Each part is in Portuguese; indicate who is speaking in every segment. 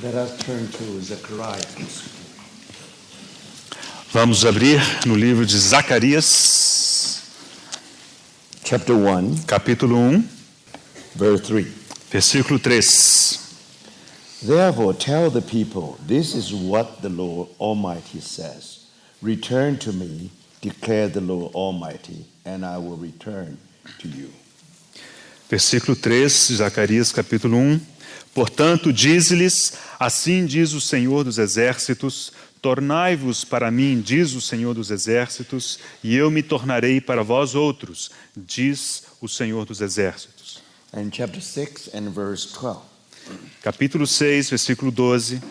Speaker 1: Let us turn to Zechariah.
Speaker 2: Vamos abrir no livro de Zacarias,
Speaker 1: Chapter 1,
Speaker 2: capítulo 1,
Speaker 1: verse 3.
Speaker 2: versículo 3.
Speaker 1: Therefore tell the people, this is what the Lord Almighty says. Return to me, declare the Lord Almighty, and I will return to you.
Speaker 2: Versículo 3, Zacarias, capítulo 1. Portanto, dize-lhes, assim diz o Senhor dos Exércitos, tornai-vos para mim, diz o Senhor dos Exércitos, e eu me tornarei para vós outros, diz o Senhor dos Exércitos.
Speaker 1: And chapter 6 and verse 12.
Speaker 2: Capítulo 6, versículo 12.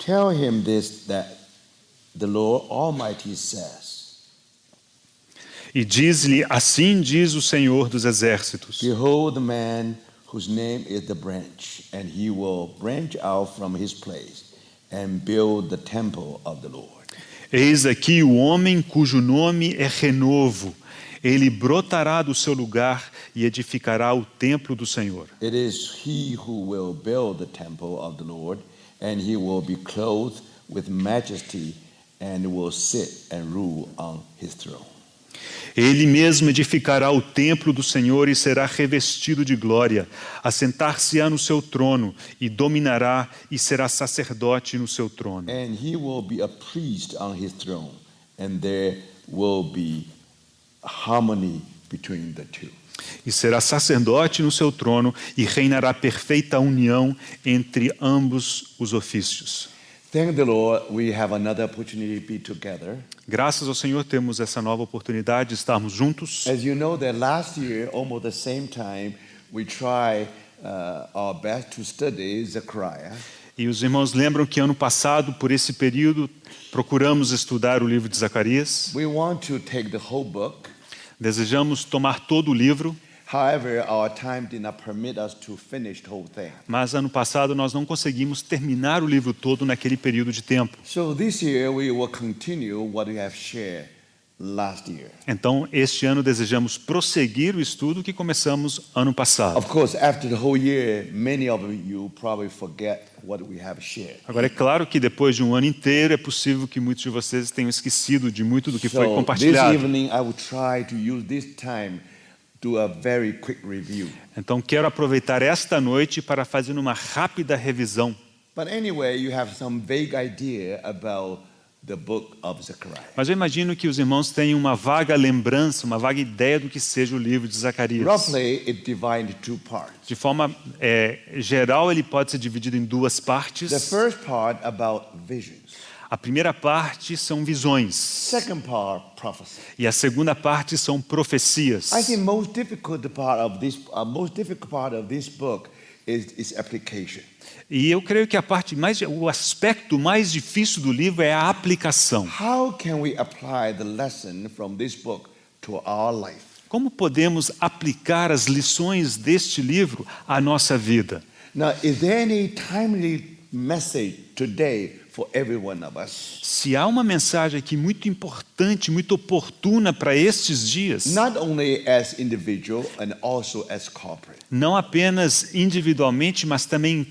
Speaker 1: Tell him this, that the Lord Almighty says,
Speaker 2: E diz-lhe, assim diz o Senhor dos Exércitos.
Speaker 1: Behold the man whose name is the branch, and he will branch out from his place and build the temple of the Lord.
Speaker 2: Eis aqui o homem cujo nome é Renovo. Ele brotará do seu lugar e edificará o templo do Senhor.
Speaker 1: It is he who will build the temple of the Lord, and he will be clothed with majesty and will sit and rule on his throne.
Speaker 2: Ele mesmo edificará o templo do Senhor e será revestido de glória. Assentar-se-á no seu trono e dominará e será sacerdote no seu trono.
Speaker 1: And he will be a priest on his throne, and there will be harmony between the two.
Speaker 2: E será sacerdote no seu trono e reinará perfeita união entre ambos os ofícios.
Speaker 1: Thank the Lord, we have another opportunity to be together.
Speaker 2: Graças ao Senhor temos essa nova oportunidade de estarmos juntos.
Speaker 1: As you know, that last year, almost the same time, we tried our best to study Zechariah.
Speaker 2: E os irmãos lembram que ano passado, por esse período, procuramos estudar o livro de Zacarias.
Speaker 1: We want to take the whole book.
Speaker 2: Desejamos tomar todo o livro,
Speaker 1: However, our time did not permit us to finish the whole thing.
Speaker 2: mas ano passado nós não conseguimos terminar o livro todo naquele período de tempo.
Speaker 1: So this year, we will continue what we have shared last year.
Speaker 2: Então, este ano desejamos prosseguir o estudo que começamos ano passado.
Speaker 1: Of course, after the whole year, many of you probably forget what we have shared.
Speaker 2: Agora, é claro que depois de um ano inteiro é possível que muitos de vocês tenham esquecido de muito do que foi
Speaker 1: So this
Speaker 2: compartilhado.
Speaker 1: evening, I will try to use this time do a very quick review.
Speaker 2: Então, quero aproveitar esta noite para fazer uma rápida revisão.
Speaker 1: But anyway, you have some vague idea about the book of Zechariah.
Speaker 2: Mas eu imagino que os irmãos tenham uma vaga lembrança, uma vaga ideia do que seja o livro de Zacarias.
Speaker 1: Roughly, it divided into two parts.
Speaker 2: De forma geral, ele pode ser dividido em duas partes.
Speaker 1: The first part about visions.
Speaker 2: A primeira parte são visões
Speaker 1: Second part, prophecy.
Speaker 2: e a segunda parte são profecias.
Speaker 1: I think most difficult part of this book is its application.
Speaker 2: E eu creio que o aspecto mais difícil do livro é a aplicação.
Speaker 1: How can we apply the lesson from this book to our life?
Speaker 2: Como podemos aplicar as lições deste livro à nossa vida?
Speaker 1: Now, is there any timely message today for every one of us?
Speaker 2: Se há uma mensagem aqui muito importante, muito oportuna para estes dias,
Speaker 1: Not only as individual and also as corporate.
Speaker 2: não apenas individualmente, mas também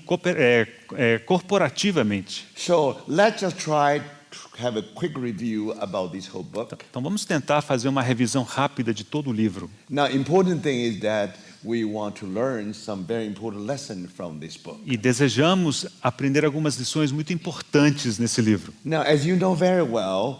Speaker 2: corporativamente.
Speaker 1: So let's just try to have a quick review about this whole book.
Speaker 2: Então vamos tentar fazer uma revisão rápida de todo o livro.
Speaker 1: Now, important thing is that we want to learn some very important lesson from this book.
Speaker 2: E desejamos aprender algumas lições muito importantes nesse livro.
Speaker 1: Now, as you know very well,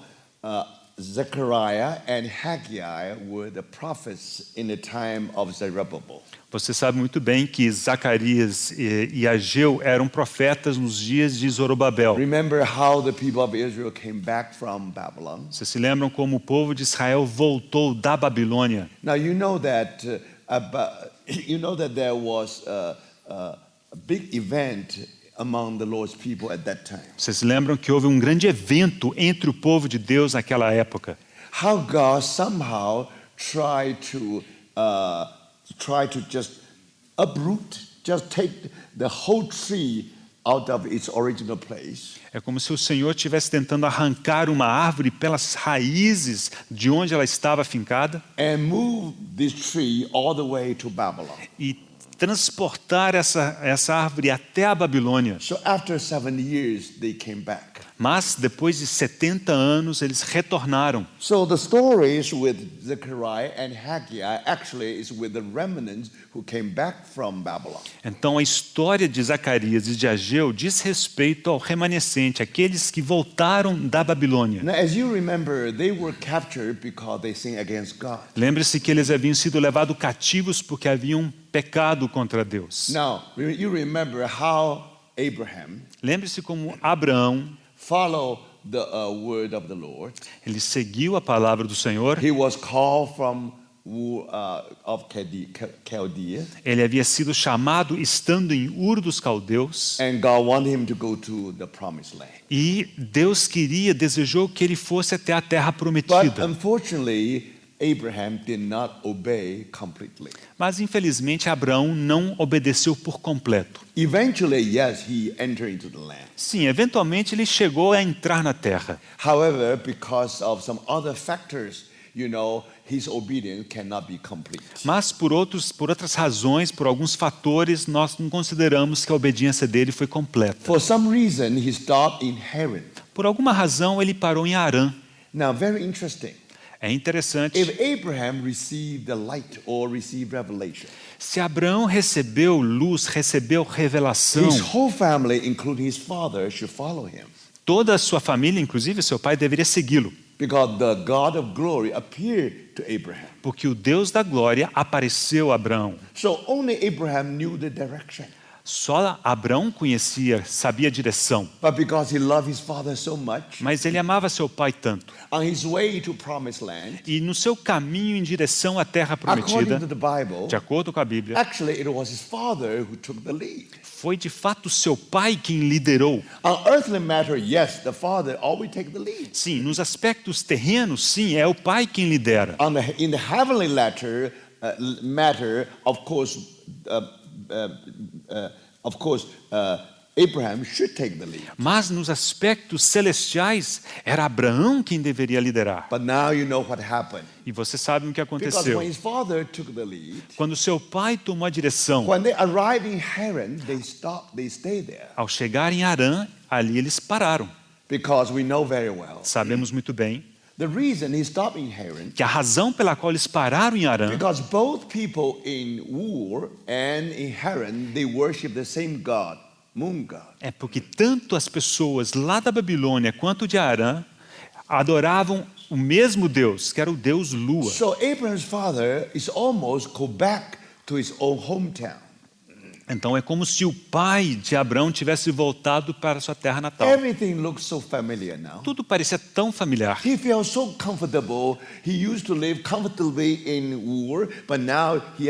Speaker 1: Zechariah and Haggai were the prophets in the time of Zerubbabel.
Speaker 2: Você sabe muito bem que Zacarias e Ageu eram profetas nos dias de Zorobabel.
Speaker 1: Remember how the people of Israel came back from Babylon?
Speaker 2: Vocês se lembram como o povo de Israel voltou da Babilônia?
Speaker 1: Now you know that there was a big event among the Lord's people at that time.
Speaker 2: Vocês se lembram que houve um grande evento entre o povo de Deus naquela época?
Speaker 1: How God somehow tried to just uproot, just take the whole tree out of its original place.
Speaker 2: É como se o Senhor estivesse tentando arrancar uma árvore pelas raízes de onde ela estava fincada
Speaker 1: And move this tree all the way to Babylon.
Speaker 2: e transportar essa árvore até a Babilônia.
Speaker 1: So after 7 years, they came back.
Speaker 2: Mas depois de 70 anos eles retornaram.
Speaker 1: So the stories with Zechariah and Haggai actually is with the remnants who came back from Babylon.
Speaker 2: Então a história de Zacarias e de Ageu diz respeito ao remanescente, aqueles que voltaram da Babilônia.
Speaker 1: Now, as you remember, they were captured because they sinned against God.
Speaker 2: Lembre-se que eles haviam sido levados cativos porque haviam pecado contra Deus.
Speaker 1: Now, you remember how Abraham
Speaker 2: Lembre-se como Abraão,
Speaker 1: followed the word of the Lord.
Speaker 2: ele seguiu a palavra do Senhor.
Speaker 1: He was called from of Chaldea,
Speaker 2: Ele havia sido chamado estando em Ur dos Caldeus.
Speaker 1: and God wanted him to go to the promised land.
Speaker 2: E Deus desejou que ele fosse até a terra
Speaker 1: But
Speaker 2: prometida.
Speaker 1: unfortunately, Abraham did not obey completely.
Speaker 2: Mas infelizmente Abraão não obedeceu por completo.
Speaker 1: Eventually, yes, he entered into the land.
Speaker 2: Sim, eventualmente ele chegou a entrar na terra.
Speaker 1: However, because of some other factors, his obedience cannot be complete.
Speaker 2: Mas por outras razões, por alguns fatores, nós não consideramos que a obediência dele foi completa.
Speaker 1: For some reason, he stopped in Haran.
Speaker 2: Por alguma razão ele parou em Harã.
Speaker 1: Now, very interesting.
Speaker 2: É interessante.
Speaker 1: If Abraham received the light or received revelation,
Speaker 2: Se Abraão recebeu luz, recebeu revelação,
Speaker 1: his whole family, including his father, should follow him.
Speaker 2: toda a sua família, inclusive seu pai, deveria segui-lo.
Speaker 1: Because the God of glory appeared to Abraham.
Speaker 2: Porque o Deus da glória apareceu a Abraão.
Speaker 1: So only Abraham knew the direction.
Speaker 2: Só Abraão sabia a direção.
Speaker 1: But because he loved his father so much,
Speaker 2: Mas ele amava seu pai tanto.
Speaker 1: on his way to promised land,
Speaker 2: E no seu caminho em direção à terra
Speaker 1: according
Speaker 2: prometida,
Speaker 1: to the Bible,
Speaker 2: de acordo com a Bíblia,
Speaker 1: actually it was his father who took the lead.
Speaker 2: foi de fato seu pai quem liderou.
Speaker 1: On earthly matter, yes, the father always take the lead.
Speaker 2: Sim, nos aspectos terrenos, sim, é o pai quem lidera.
Speaker 1: In the heavenly matter, of course, Abraham should take the lead.
Speaker 2: Mas nos aspectos celestiais, era Abraão quem deveria liderar.
Speaker 1: But now you know what happened.
Speaker 2: E você sabe o que
Speaker 1: Because
Speaker 2: aconteceu.
Speaker 1: when his father took the lead,
Speaker 2: Quando seu pai tomou a direção,
Speaker 1: when they arrived in Haran, they stayed there.
Speaker 2: ao chegar em Harã, ali eles pararam.
Speaker 1: Because we know very well.
Speaker 2: Sabemos muito bem
Speaker 1: The reason he stopped in Haran,
Speaker 2: que a razão pela qual eles pararam em Harã,
Speaker 1: because both people in Ur and in Haran, they worship the same God, moon God.
Speaker 2: é porque tanto as pessoas lá da Babilônia quanto de Harã adoravam o mesmo Deus, que era o Deus Lua.
Speaker 1: So Abraham's father is almost go back to his own hometown.
Speaker 2: Então é como se o pai de Abraão tivesse voltado para sua terra natal.
Speaker 1: Everything looks so familiar now.
Speaker 2: Tudo parecia tão familiar.
Speaker 1: He feels so comfortable. He used to live comfortably in Ur, but now he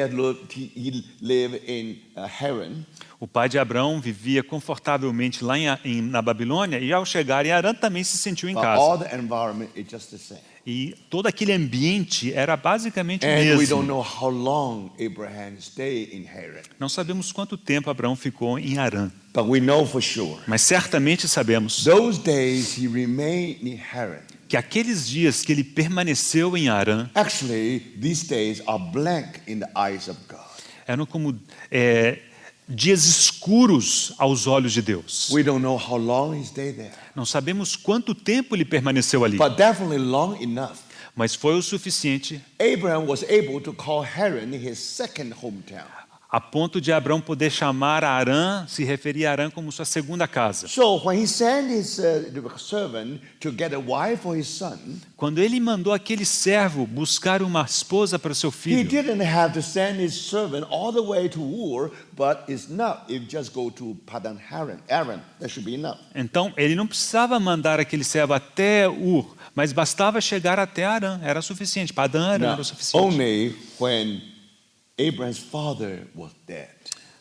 Speaker 1: live in Haran.
Speaker 2: O pai de Abraão vivia confortavelmente lá na Babilônia e ao chegar em Harã também se sentiu em
Speaker 1: But
Speaker 2: casa.
Speaker 1: all the environment is just the same.
Speaker 2: E todo aquele ambiente era basicamente o
Speaker 1: And we don't
Speaker 2: mesmo.
Speaker 1: know how long Abraham stayed in Haran.
Speaker 2: Não sabemos quanto tempo Abraão ficou em Harã,
Speaker 1: But we know for sure.
Speaker 2: mas certamente sabemos
Speaker 1: Those days he remained in Haran.
Speaker 2: que aqueles dias que ele permaneceu em Harã
Speaker 1: Actually, these days are blank in the eyes of God.
Speaker 2: eram como dias escuros aos olhos de Deus.
Speaker 1: We don't know how long he stayed there.
Speaker 2: Não sabemos quanto tempo ele permaneceu ali,
Speaker 1: But definitely long enough.
Speaker 2: mas foi o suficiente
Speaker 1: Abraham was able to call Haran his second hometown.
Speaker 2: a ponto de Abraão poder chamar a Harã, se referir a Harã como sua segunda casa.
Speaker 1: So when he sent his servant to get a wife for his son,
Speaker 2: Quando ele mandou aquele servo buscar uma esposa para o seu
Speaker 1: he
Speaker 2: filho,
Speaker 1: didn't have to send his servant all the way to Ur, but it's enough if just go to Padan Aram. That should be enough.
Speaker 2: então ele não precisava mandar aquele servo até Ur, mas bastava chegar até Harã, era suficiente. Padã Harã
Speaker 1: Now,
Speaker 2: era o suficiente.
Speaker 1: only when Abraham's father was dead.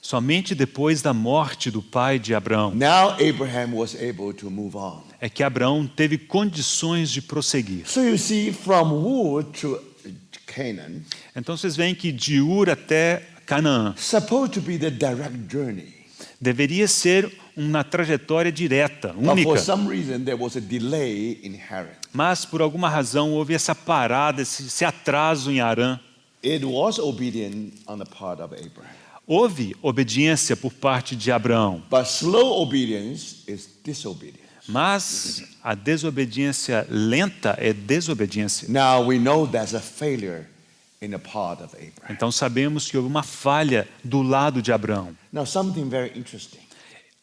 Speaker 2: Somente depois da morte do pai de Abraão
Speaker 1: Now Abraham was able to move on.
Speaker 2: é que Abraão teve condições de prosseguir.
Speaker 1: So you see, from Ur to Canaan,
Speaker 2: Então vocês veem que de Ur até Canaã
Speaker 1: supposed to be the direct journey.
Speaker 2: deveria ser uma trajetória direta,
Speaker 1: But
Speaker 2: única.
Speaker 1: for some reason, there was a delay in Haran.
Speaker 2: Mas por alguma razão houve essa parada, esse atraso em Harã.
Speaker 1: It was obedient on the part of Abraham.
Speaker 2: Houve obediência por parte de Abraão,
Speaker 1: But slow obedience is disobedience.
Speaker 2: mas a desobediência lenta é desobediência.
Speaker 1: Now we know there's a failure in the part of Abraham.
Speaker 2: Então sabemos que houve uma falha do lado de Abraão.
Speaker 1: Now something very interesting.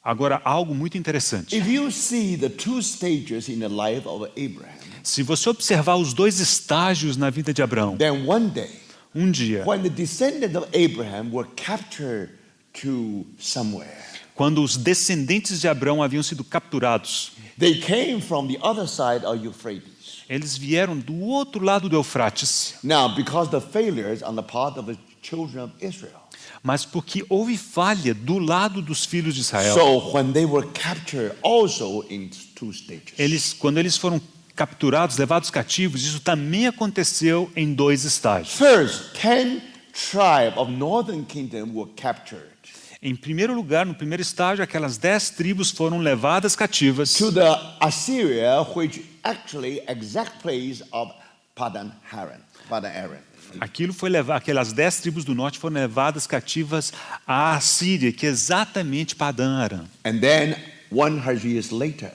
Speaker 2: Agora, algo muito interessante.
Speaker 1: If you see the two stages in the life of Abraham,
Speaker 2: Se você observar os dois estágios na vida de Abraão,
Speaker 1: then one day,
Speaker 2: um dia,
Speaker 1: when the descendants of Abraham were captured to somewhere,
Speaker 2: quando os descendentes de Abraão haviam sido capturados,
Speaker 1: they came from the other side of Euphrates.
Speaker 2: eles vieram do outro lado do Eufrates.
Speaker 1: Now, because the failures on the part of the children of Israel,
Speaker 2: Mas porque houve falha do lado dos filhos de Israel.
Speaker 1: so when they were captured also in two stages.
Speaker 2: Quando eles foram capturados, levados cativos, isso também aconteceu em dois estágios.
Speaker 1: First, 10 tribes of northern kingdom were captured
Speaker 2: Em primeiro lugar, no primeiro estágio, aquelas 10 tribos foram levadas cativas
Speaker 1: to the Assyria, which actually exact place of Padan Aram.
Speaker 2: Aquelas 10 tribos do norte foram levadas cativas à Síria, que é exatamente Padã Aram.
Speaker 1: And then 100 years later,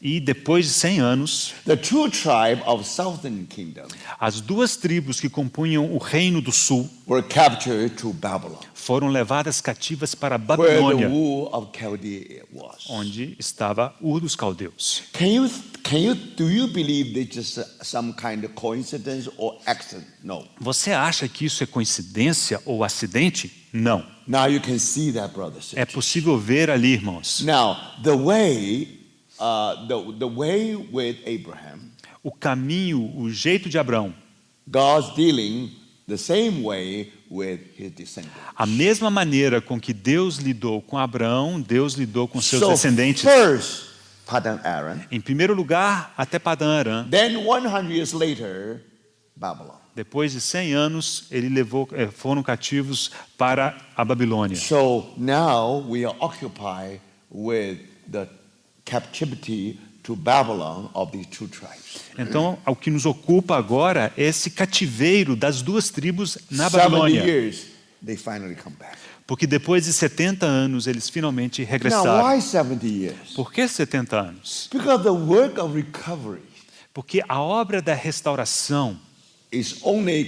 Speaker 2: E depois de 100 anos,
Speaker 1: the two tribes of southern kingdom
Speaker 2: as duas tribos que compunham o reino do sul
Speaker 1: were captured to Babylon,
Speaker 2: foram levadas cativas para a
Speaker 1: where
Speaker 2: Babilônia,
Speaker 1: the Ur of Chaldea was.
Speaker 2: onde estava Ur dos Caldeus.
Speaker 1: Do you believe this is some kind of coincidence or accident? No.
Speaker 2: Você acha que isso é coincidência ou acidente? Não.
Speaker 1: Now you can see that, brothers.
Speaker 2: É possível ver ali, irmãos.
Speaker 1: Now the way with Abraham,
Speaker 2: O caminho, o jeito de Abraão,
Speaker 1: God's dealing the same way with his descendants.
Speaker 2: a mesma maneira com que Deus lidou com Abraão, Deus lidou com seus
Speaker 1: So
Speaker 2: descendentes.
Speaker 1: first, Padan Aram,
Speaker 2: Em primeiro lugar, até Padã Aram.
Speaker 1: then 100 years later, Babylon.
Speaker 2: Depois de 100 anos, foram cativos para a Babilônia.
Speaker 1: So now we are occupied with the captivity to Babylon of these two tribes.
Speaker 2: Então, o que nos ocupa agora é esse cativeiro das duas tribos na
Speaker 1: 70
Speaker 2: Babilônia.
Speaker 1: years, they finally come back.
Speaker 2: Porque depois de 70 anos, eles finalmente
Speaker 1: Now,
Speaker 2: regressaram.
Speaker 1: why 70 years?
Speaker 2: Por que 70 anos?
Speaker 1: Because the work of recovery
Speaker 2: Porque a obra da restauração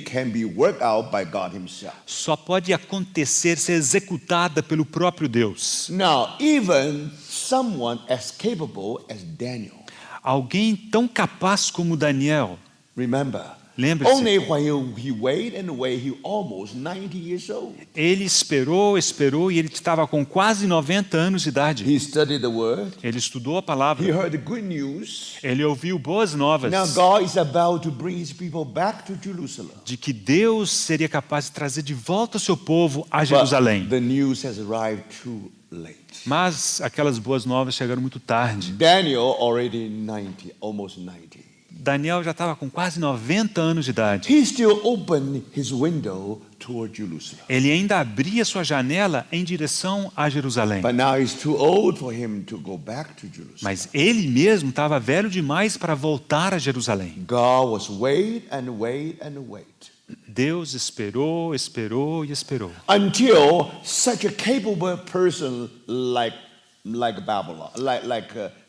Speaker 1: can be worked out by God himself.
Speaker 2: só pode acontecer, ser executada pelo próprio Deus.
Speaker 1: Now, even someone as capable as Daniel,
Speaker 2: Alguém tão capaz como Daniel,
Speaker 1: remember,
Speaker 2: lembre-se,
Speaker 1: only when he waited, he almost 90 years old.
Speaker 2: ele esperou e ele estava com quase 90 anos de idade.
Speaker 1: He studied the word.
Speaker 2: Ele estudou a
Speaker 1: He
Speaker 2: palavra,
Speaker 1: heard the good news.
Speaker 2: ele ouviu boas novas
Speaker 1: Now God is about to bring his people back to Jerusalem.
Speaker 2: de que Deus seria capaz de trazer de volta o seu povo a Jerusalém.
Speaker 1: But the news has arrived too late.
Speaker 2: Mas aquelas boas novas chegaram muito tarde.
Speaker 1: Daniel already 90, almost 90.
Speaker 2: Daniel já estava com quase 90 anos de idade.
Speaker 1: He still opened his window toward Jerusalem.
Speaker 2: Ele ainda abria sua janela em direção a Jerusalém.
Speaker 1: But now it's too old for him to go back to Jerusalem.
Speaker 2: Mas ele mesmo estava velho demais para voltar a Jerusalém.
Speaker 1: God was wait and wait and wait
Speaker 2: Deus esperou, esperou e esperou.
Speaker 1: until such a capable person like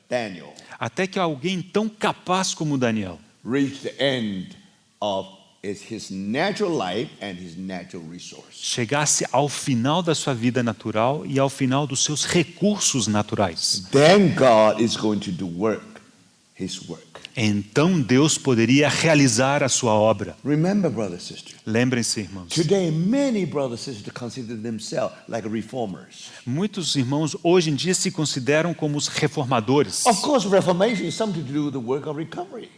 Speaker 1: Daniel
Speaker 2: Até que alguém tão capaz como Daniel
Speaker 1: reached the end of his natural life and his natural resource.
Speaker 2: chegasse ao final da sua vida natural e ao final dos seus recursos naturais.
Speaker 1: Then God is going to do his work.
Speaker 2: Então Deus poderia realizar a sua obra.
Speaker 1: Remember, brother, sister.
Speaker 2: Lembrem-se, irmãos.
Speaker 1: Today, many brothers and sisters consider themselves like reformers.
Speaker 2: Muitos irmãos hoje em dia se consideram como os reformadores.
Speaker 1: Of course, reformation is something to do with the work of recovery.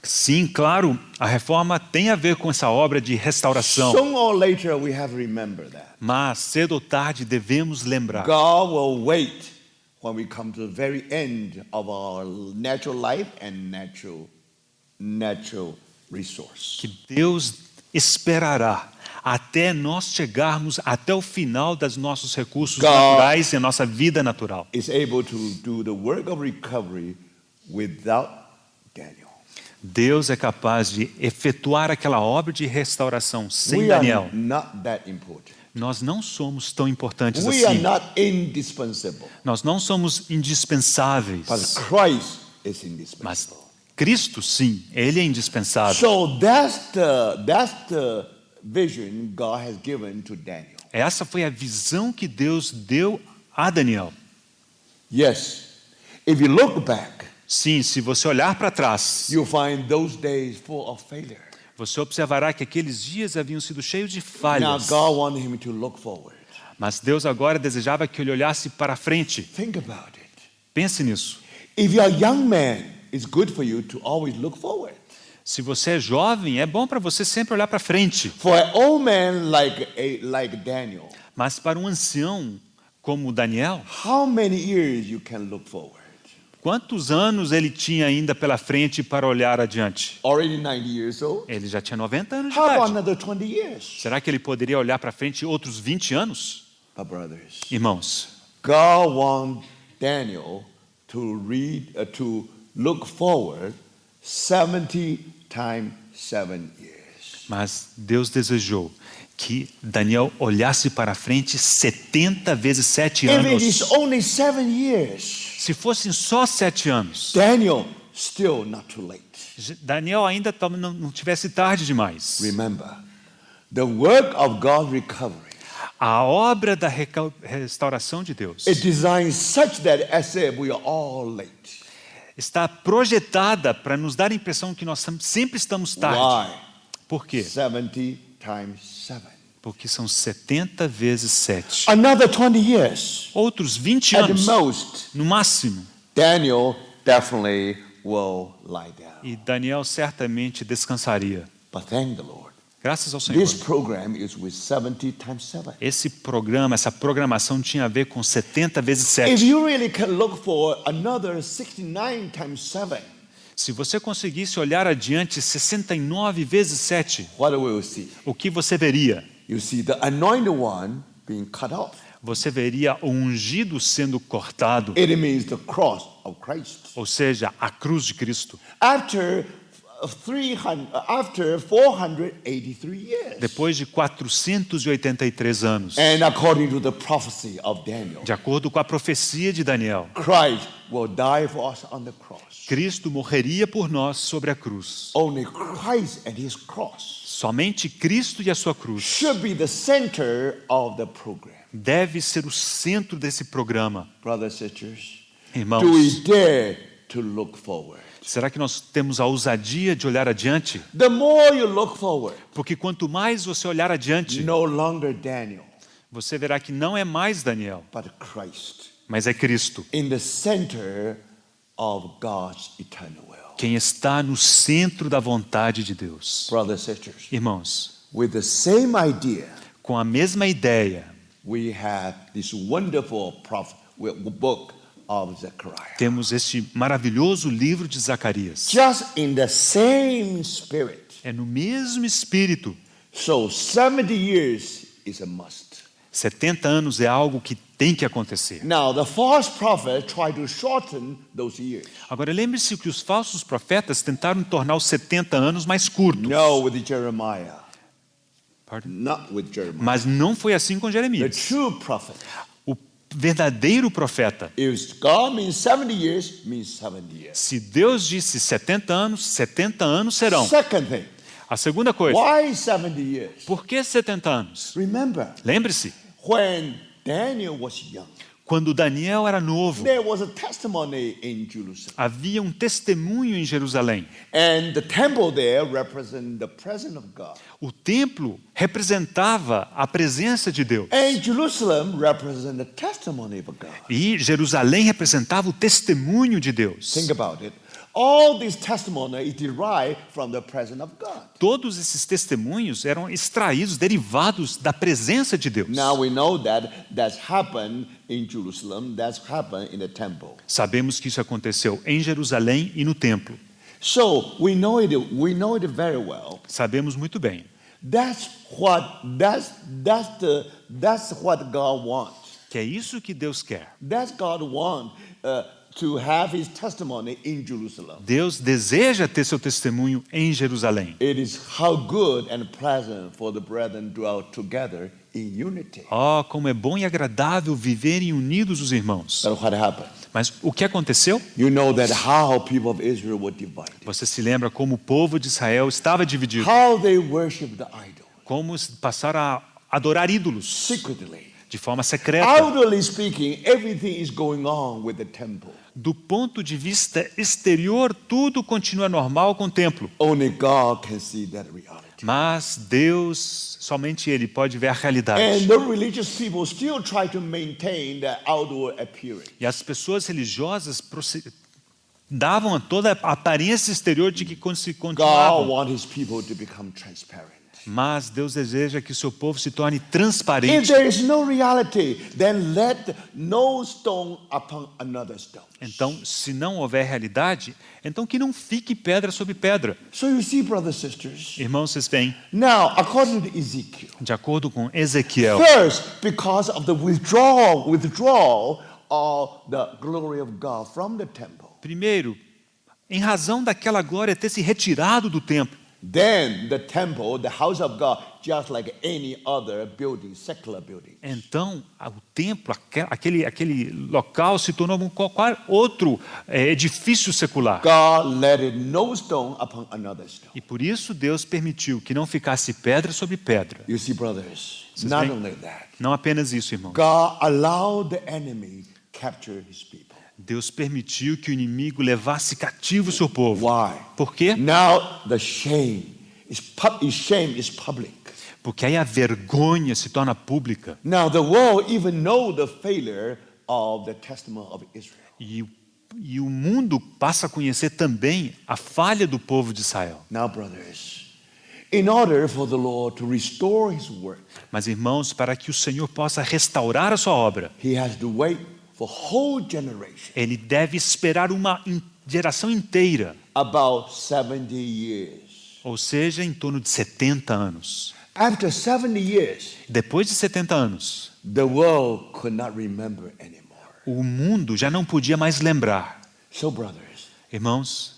Speaker 2: Sim, claro, a reforma tem a ver com essa obra de restauração.
Speaker 1: Sooner or later, we have to remember that.
Speaker 2: Mas cedo ou tarde devemos lembrar
Speaker 1: God will wait when we come to the very end of our natural life and natural resource.
Speaker 2: que Deus esperará até nós chegarmos até o final dos nossos recursos naturais e a nossa vida natural.
Speaker 1: Is able to do the work of recovery without Daniel.
Speaker 2: Deus é capaz de efetuar aquela obra de restauração sem
Speaker 1: We
Speaker 2: Daniel.
Speaker 1: are not that important.
Speaker 2: Nós não somos tão importantes
Speaker 1: We are
Speaker 2: assim.
Speaker 1: not indispensable.
Speaker 2: Nós não somos indispensáveis.
Speaker 1: But Christ is indispensable.
Speaker 2: Mas Cristo, sim, Ele é indispensável.
Speaker 1: So that's the vision God has given to Daniel.
Speaker 2: Essa foi a visão que Deus deu a Daniel.
Speaker 1: Yes. If you look back,
Speaker 2: Sim, se você olhar para trás,
Speaker 1: you'll find those days full of failure.
Speaker 2: você observará que aqueles dias haviam sido cheios de
Speaker 1: Now
Speaker 2: falhas.
Speaker 1: God wanted him to look forward.
Speaker 2: Mas Deus agora desejava que ele olhasse para frente.
Speaker 1: Think about it.
Speaker 2: Pense nisso.
Speaker 1: If you're a young man, it's good for you to always look forward.
Speaker 2: Se você é jovem, é bom para você sempre olhar para frente.
Speaker 1: For an old man like Daniel,
Speaker 2: Mas para um ancião como Daniel,
Speaker 1: how many years you can look forward?
Speaker 2: quantos anos ele tinha ainda pela frente para olhar adiante?
Speaker 1: Already 90 years old?
Speaker 2: Ele já tinha 90 anos de
Speaker 1: How about
Speaker 2: idade.
Speaker 1: another 20 years?
Speaker 2: Será que ele poderia olhar para frente outros 20 anos?
Speaker 1: But brothers,
Speaker 2: Irmãos,
Speaker 1: God wants Daniel to look forward 70 times 7 years.
Speaker 2: mas Deus desejou que Daniel olhasse para frente 70 vezes 7
Speaker 1: If it is
Speaker 2: anos.
Speaker 1: only 7 years,
Speaker 2: Se fossem só 7 anos,
Speaker 1: Daniel, still not too late.
Speaker 2: Daniel ainda não tivesse tarde demais.
Speaker 1: Remember, the work of God's recovery
Speaker 2: A obra da restauração de Deus
Speaker 1: is designed such that as if we are all late.
Speaker 2: está projetada para nos dar a impressão que nós sempre estamos tarde.
Speaker 1: Why?
Speaker 2: Por quê?
Speaker 1: 70 times 7.
Speaker 2: Porque são 70 vezes 7.
Speaker 1: Another 20 years.
Speaker 2: Outros 20
Speaker 1: At the
Speaker 2: anos,
Speaker 1: most,
Speaker 2: no máximo.
Speaker 1: Daniel definitely will lie down.
Speaker 2: E Daniel certamente descansaria.
Speaker 1: But thank the Lord.
Speaker 2: Graças ao Senhor.
Speaker 1: This program is with 70 times 7.
Speaker 2: Esse programa, essa programação tinha a ver com 70 vezes
Speaker 1: If
Speaker 2: 7.
Speaker 1: you really can look for another 69 times 7,
Speaker 2: Se você conseguisse olhar adiante 69 vezes 7,
Speaker 1: what will you see?
Speaker 2: o que você veria?
Speaker 1: You see the anointed one being cut off.
Speaker 2: Você veria o ungido sendo cortado,
Speaker 1: It means the cross of Christ.
Speaker 2: ou seja, a cruz de Cristo.
Speaker 1: After 483 years.
Speaker 2: Depois de 483 anos,
Speaker 1: And according to the prophecy of Daniel,
Speaker 2: de acordo com a profecia de Daniel,
Speaker 1: Christ will die for us on the cross.
Speaker 2: Cristo morreria por nós sobre a cruz.
Speaker 1: Only Christ and his cross
Speaker 2: Somente Cristo e a sua cruz
Speaker 1: should be the center of the program.
Speaker 2: deve ser o centro desse programa.
Speaker 1: Brothers and sisters,
Speaker 2: Irmãos,
Speaker 1: do we dare to look forward?
Speaker 2: será que nós temos a ousadia de olhar adiante?
Speaker 1: The more you look forward,
Speaker 2: Porque quanto mais você olhar adiante,
Speaker 1: no longer Daniel,
Speaker 2: você verá que não é mais Daniel,
Speaker 1: but Christ
Speaker 2: mas é Cristo,
Speaker 1: in the center of God's eternal will.
Speaker 2: quem está no centro da vontade de Deus.
Speaker 1: Brothers and sisters,
Speaker 2: Irmãos,
Speaker 1: with the same idea,
Speaker 2: com a mesma ideia,
Speaker 1: we have this wonderful book of Zechariah.
Speaker 2: temos este maravilhoso livro de Zacarias.
Speaker 1: Just in the same spirit.
Speaker 2: É no mesmo espírito.
Speaker 1: So 70 years is a must.
Speaker 2: 70 anos é algo que tem que acontecer.
Speaker 1: Now, the false prophet tried to shorten those years.
Speaker 2: Agora, lembre-se que os falsos profetas tentaram tornar os 70 anos mais curtos.
Speaker 1: No, with Jeremiah.
Speaker 2: Pardon?
Speaker 1: Not with Jeremiah.
Speaker 2: Mas não foi assim com
Speaker 1: The
Speaker 2: Jeremias.
Speaker 1: true prophet
Speaker 2: O verdadeiro profeta,
Speaker 1: is God means 70 years, means 70 years.
Speaker 2: se Deus disse 70 anos serão.
Speaker 1: Second thing,
Speaker 2: A segunda coisa,
Speaker 1: why 70 years?
Speaker 2: por que 70 anos?
Speaker 1: Remember,
Speaker 2: Lembre-se,
Speaker 1: when Daniel was young,
Speaker 2: quando Daniel era novo,
Speaker 1: there was a testimony in Jerusalem.
Speaker 2: havia um testemunho em Jerusalém.
Speaker 1: And the temple there represents the presence of God.
Speaker 2: O templo representava a presença de Deus.
Speaker 1: And Jerusalem represents the testimony of God.
Speaker 2: E Jerusalém representava o testemunho de Deus.
Speaker 1: Think about it. All this testimony is derived from the presence of God.
Speaker 2: Todos esses testemunhos eram extraídos, derivados da presença de Deus.
Speaker 1: Now we know that that's happened in Jerusalem, that's happened in the temple.
Speaker 2: Sabemos que isso aconteceu em Jerusalém e no templo.
Speaker 1: So we know it very well.
Speaker 2: Sabemos muito bem.
Speaker 1: That's what God wants.
Speaker 2: Que é isso que Deus quer.
Speaker 1: That's God wants to have his testimony in Jerusalem.
Speaker 2: Deus deseja ter seu testemunho em Jerusalém.
Speaker 1: It is how good and pleasant for the brethren dwell together in unity.
Speaker 2: Oh, como é bom e agradável viverem unidos os irmãos.
Speaker 1: But what happened?
Speaker 2: Mas o que aconteceu?
Speaker 1: You know that how people of Israel were divided.
Speaker 2: Você se lembra como o povo de Israel estava dividido?
Speaker 1: How they worshiped the idol.
Speaker 2: Como passaram a adorar ídolos
Speaker 1: Secretly.
Speaker 2: de forma secreta.
Speaker 1: Outwardly speaking, everything is going on with the temple.
Speaker 2: Do ponto de vista exterior, tudo continua normal com o templo.
Speaker 1: Only God can see that reality.
Speaker 2: Mas Deus, somente Ele pode ver a realidade.
Speaker 1: And the religious people still try to maintain the outward appearance.
Speaker 2: E as pessoas religiosas davam a toda a aparência exterior de que
Speaker 1: God
Speaker 2: continuavam.
Speaker 1: wants his people to become transparent.
Speaker 2: Mas Deus deseja que o seu povo se torne
Speaker 1: If
Speaker 2: transparente.
Speaker 1: there is no reality, then let no stone upon another stone.
Speaker 2: Então, se não houver realidade, então que não fique pedra sobre pedra.
Speaker 1: So you see, brothers and sisters.
Speaker 2: Irmãos, vocês veem,
Speaker 1: Now, according to Ezekiel,
Speaker 2: de acordo com Ezequiel,
Speaker 1: first, because of the withdrawal of the glory of God from the temple,
Speaker 2: primeiro, em razão daquela glória ter se retirado do templo,
Speaker 1: then the temple, the house of God, just like any other building, secular building.
Speaker 2: então o templo, aquele local se tornou como qualquer outro edifício secular.
Speaker 1: God let it no stone upon another stone.
Speaker 2: E por isso Deus permitiu que não ficasse pedra sobre pedra.
Speaker 1: You see, brothers,
Speaker 2: Vocês
Speaker 1: not
Speaker 2: veem?
Speaker 1: only that,
Speaker 2: Não apenas isso, irmãos.
Speaker 1: God allowed the enemy capture his people.
Speaker 2: Deus permitiu que o inimigo levasse cativo o seu povo.
Speaker 1: Why?
Speaker 2: Por quê?
Speaker 1: Now the shame is public.
Speaker 2: Porque aí a vergonha se torna pública.
Speaker 1: Now the world even know the failure of the testimony of Israel.
Speaker 2: E o mundo passa a conhecer também a falha do povo de Israel.
Speaker 1: Now, brothers, in order for the Lord to restore his work,
Speaker 2: Mas, irmãos, para que o Senhor possa restaurar a sua obra,
Speaker 1: he has to wait for whole generation,
Speaker 2: Ele deve esperar uma geração inteira,
Speaker 1: about 70 years.
Speaker 2: ou seja, em torno de 70 anos.
Speaker 1: After 70 years,
Speaker 2: Depois de 70 anos,
Speaker 1: the world could not remember anymore.
Speaker 2: o mundo já não podia mais lembrar.
Speaker 1: So, brothers,
Speaker 2: Irmãos,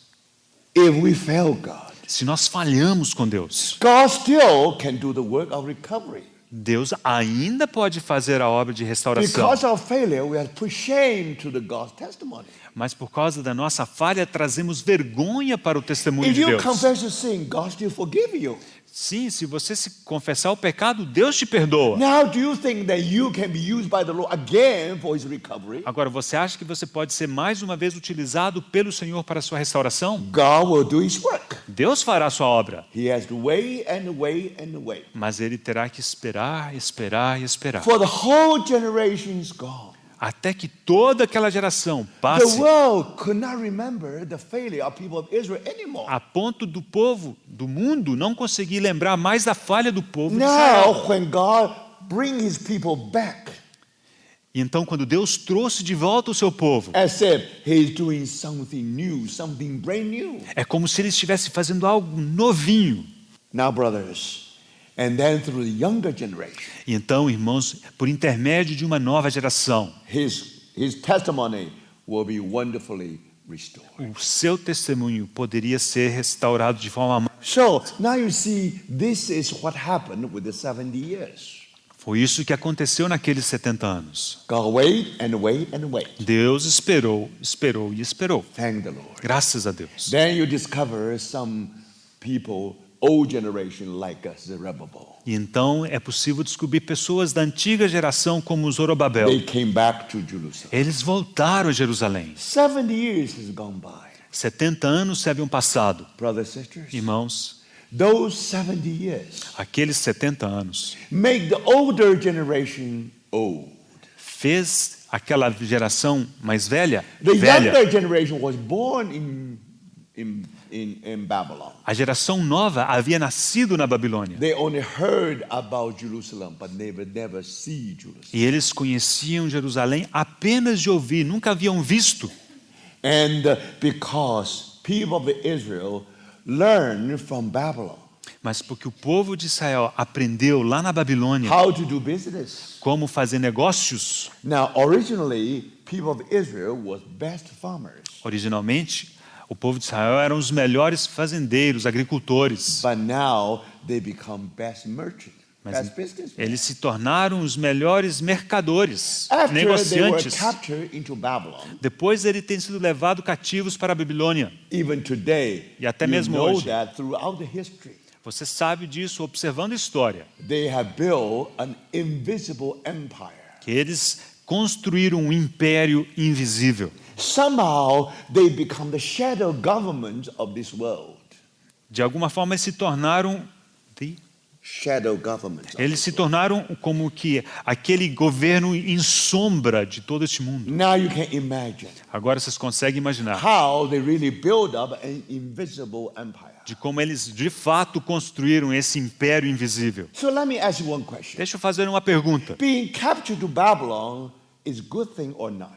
Speaker 1: if we fail God,
Speaker 2: se nós falhamos com Deus,
Speaker 1: God still can do the work of recovery.
Speaker 2: Deus ainda pode fazer a obra de restauração.
Speaker 1: Because of failure, we have put shame to the God's testimony.
Speaker 2: Mas por causa da nossa falha, trazemos vergonha para o testemunho
Speaker 1: If
Speaker 2: de
Speaker 1: you
Speaker 2: Deus.
Speaker 1: confess your sin, God still forgive you.
Speaker 2: Sim, se você se confessar o pecado, Deus te perdoa.
Speaker 1: Now, do you think that you can be used by the Lord again for his recovery?
Speaker 2: Agora, você acha que você pode ser mais uma vez utilizado pelo Senhor para a sua restauração?
Speaker 1: God will do his work.
Speaker 2: Deus fará a sua obra,
Speaker 1: He has to wait and wait and wait.
Speaker 2: mas Ele terá que esperar, esperar e esperar,
Speaker 1: For the whole generation is gone.
Speaker 2: até que toda aquela geração
Speaker 1: The
Speaker 2: passe
Speaker 1: world could not remember the failure of people of Israel anymore.
Speaker 2: a ponto do povo, do mundo, não conseguir lembrar mais da falha do povo de Israel.
Speaker 1: Now, when God brings his people back,
Speaker 2: E então, quando Deus trouxe de volta o seu povo,
Speaker 1: as if he's doing something new, something brand new.
Speaker 2: é como se Ele estivesse fazendo algo novinho.
Speaker 1: Now, brothers, and then through the younger generation,
Speaker 2: E então, irmãos, por intermédio de uma nova geração,
Speaker 1: his testimony will be wonderfully restored.
Speaker 2: o seu testemunho poderia ser restaurado de forma.
Speaker 1: So now you see, this is what happened with the 70 years.
Speaker 2: Foi isso que aconteceu naqueles 70 anos.
Speaker 1: God wait and wait and wait.
Speaker 2: Deus esperou, esperou e esperou.
Speaker 1: Thank the Lord.
Speaker 2: Graças a Deus.
Speaker 1: Then you discover some people, old generation like Zerubbabel.
Speaker 2: E então é possível descobrir pessoas da antiga geração como Zorobabel.
Speaker 1: They came back to Jerusalem.
Speaker 2: Eles voltaram a Jerusalém.
Speaker 1: 70 years has gone by.
Speaker 2: 70 anos se haviam passado.
Speaker 1: Brothers and sisters,
Speaker 2: Irmãos,
Speaker 1: those 70 years
Speaker 2: aqueles 70 anos
Speaker 1: make the older generation old.
Speaker 2: fez aquela geração mais velha,
Speaker 1: The
Speaker 2: velha.
Speaker 1: younger generation was born in Babylon.
Speaker 2: A geração nova havia nascido na Babilônia.
Speaker 1: They only heard about Jerusalem, but never see Jerusalem.
Speaker 2: E eles conheciam Jerusalém apenas de ouvir, nunca haviam visto.
Speaker 1: And because people of Israel learned from Babylon
Speaker 2: Mas porque o povo de Israel aprendeu lá na Babilônia
Speaker 1: how to do business.
Speaker 2: como fazer negócios.
Speaker 1: Now, originally, people of Israel was best farmers.
Speaker 2: Originalmente, o povo de Israel eram os melhores fazendeiros, agricultores.
Speaker 1: But now they become best merchants, best businessmen.
Speaker 2: Eles se tornaram os melhores mercadores,
Speaker 1: After they were
Speaker 2: negociantes.
Speaker 1: captured into Babylon,
Speaker 2: Depois de ele ter sido levado cativos para a Babilônia.
Speaker 1: even today,
Speaker 2: E até
Speaker 1: you
Speaker 2: mesmo
Speaker 1: know
Speaker 2: hoje.
Speaker 1: that throughout the history,
Speaker 2: Você sabe disso observando a história,
Speaker 1: they have built an invisible empire.
Speaker 2: que eles construíram um império invisível.
Speaker 1: Somehow they become the shadow government of this world.
Speaker 2: De alguma forma eles se tornaram
Speaker 1: Shadow government.
Speaker 2: eles se tornaram como que aquele governo em sombra de todo este mundo.
Speaker 1: Now you can imagine
Speaker 2: Agora vocês conseguem imaginar
Speaker 1: how they really build up an invisible empire.
Speaker 2: de como eles de fato construíram esse império invisível.
Speaker 1: So let me ask you one question.
Speaker 2: Deixa eu fazer uma pergunta.
Speaker 1: Being captured to Babylon is good thing or not?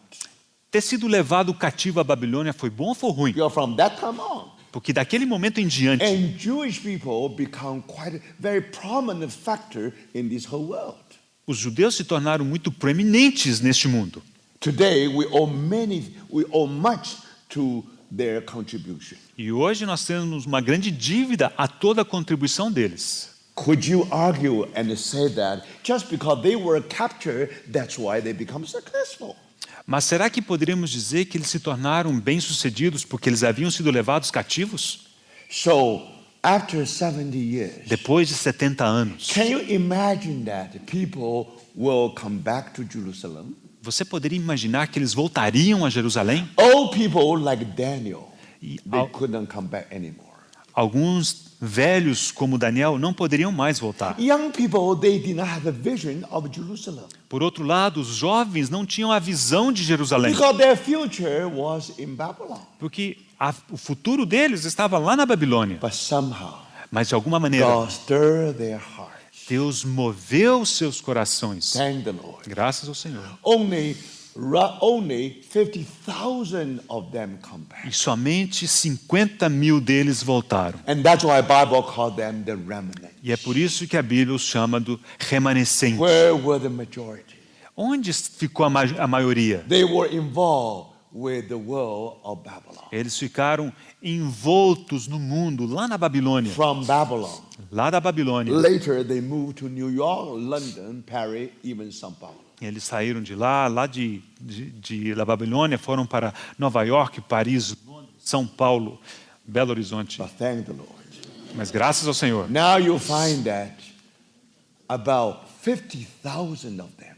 Speaker 2: Ter sido levado cativo à Babilônia foi bom ou foi ruim?
Speaker 1: Because from that time on,
Speaker 2: Porque daquele momento em diante,
Speaker 1: and Jewish people become quite a very prominent factor in this whole world.
Speaker 2: os judeus se tornaram muito proeminentes neste mundo.
Speaker 1: Today we owe much to their contribution.
Speaker 2: E hoje nós temos uma grande dívida a toda a contribuição deles.
Speaker 1: Could you argue and say that just because they were captured, that's why they become successful?
Speaker 2: Mas será que poderíamos dizer que eles se tornaram bem-sucedidos porque eles haviam sido levados cativos?
Speaker 1: So, after 70 years,
Speaker 2: Depois de 70 anos,
Speaker 1: can you imagine that people will come back to Jerusalem?
Speaker 2: você poderia imaginar que eles voltariam a Jerusalém?
Speaker 1: Old people like Daniel,
Speaker 2: E
Speaker 1: they couldn't come back anymore.
Speaker 2: alguns velhos como Daniel não poderiam mais voltar.
Speaker 1: Young people, they did not have a vision of Jerusalem
Speaker 2: Por outro lado, os jovens não tinham a visão de Jerusalém,
Speaker 1: because their future was in Babylon.
Speaker 2: porque o futuro deles estava lá na Babilônia.
Speaker 1: But somehow,
Speaker 2: Mas de alguma maneira,
Speaker 1: God stirred their hearts.
Speaker 2: Deus moveu seus corações.
Speaker 1: Thank the Lord.
Speaker 2: Graças ao Senhor.
Speaker 1: Only 50,000 of them come back.
Speaker 2: E somente 50 mil deles voltaram.
Speaker 1: And that's why the Bible called them the remnant.
Speaker 2: E é por isso que a Bíblia os chama do remanescente.
Speaker 1: Where were the majority?
Speaker 2: Onde ficou a maioria?
Speaker 1: They were involved with the world of Babylon.
Speaker 2: Eles ficaram envoltos no mundo, lá na Babilônia.
Speaker 1: From Babylon.
Speaker 2: Lá da Babilônia.
Speaker 1: Later they moved to New York, London, Paris, even São Paulo.
Speaker 2: Eles saíram de lá da Babilônia, foram para Nova York, Paris, São Paulo, Belo Horizonte.
Speaker 1: But thank the Lord.
Speaker 2: Mas graças ao Senhor,
Speaker 1: Now you find that about 50,000 of them,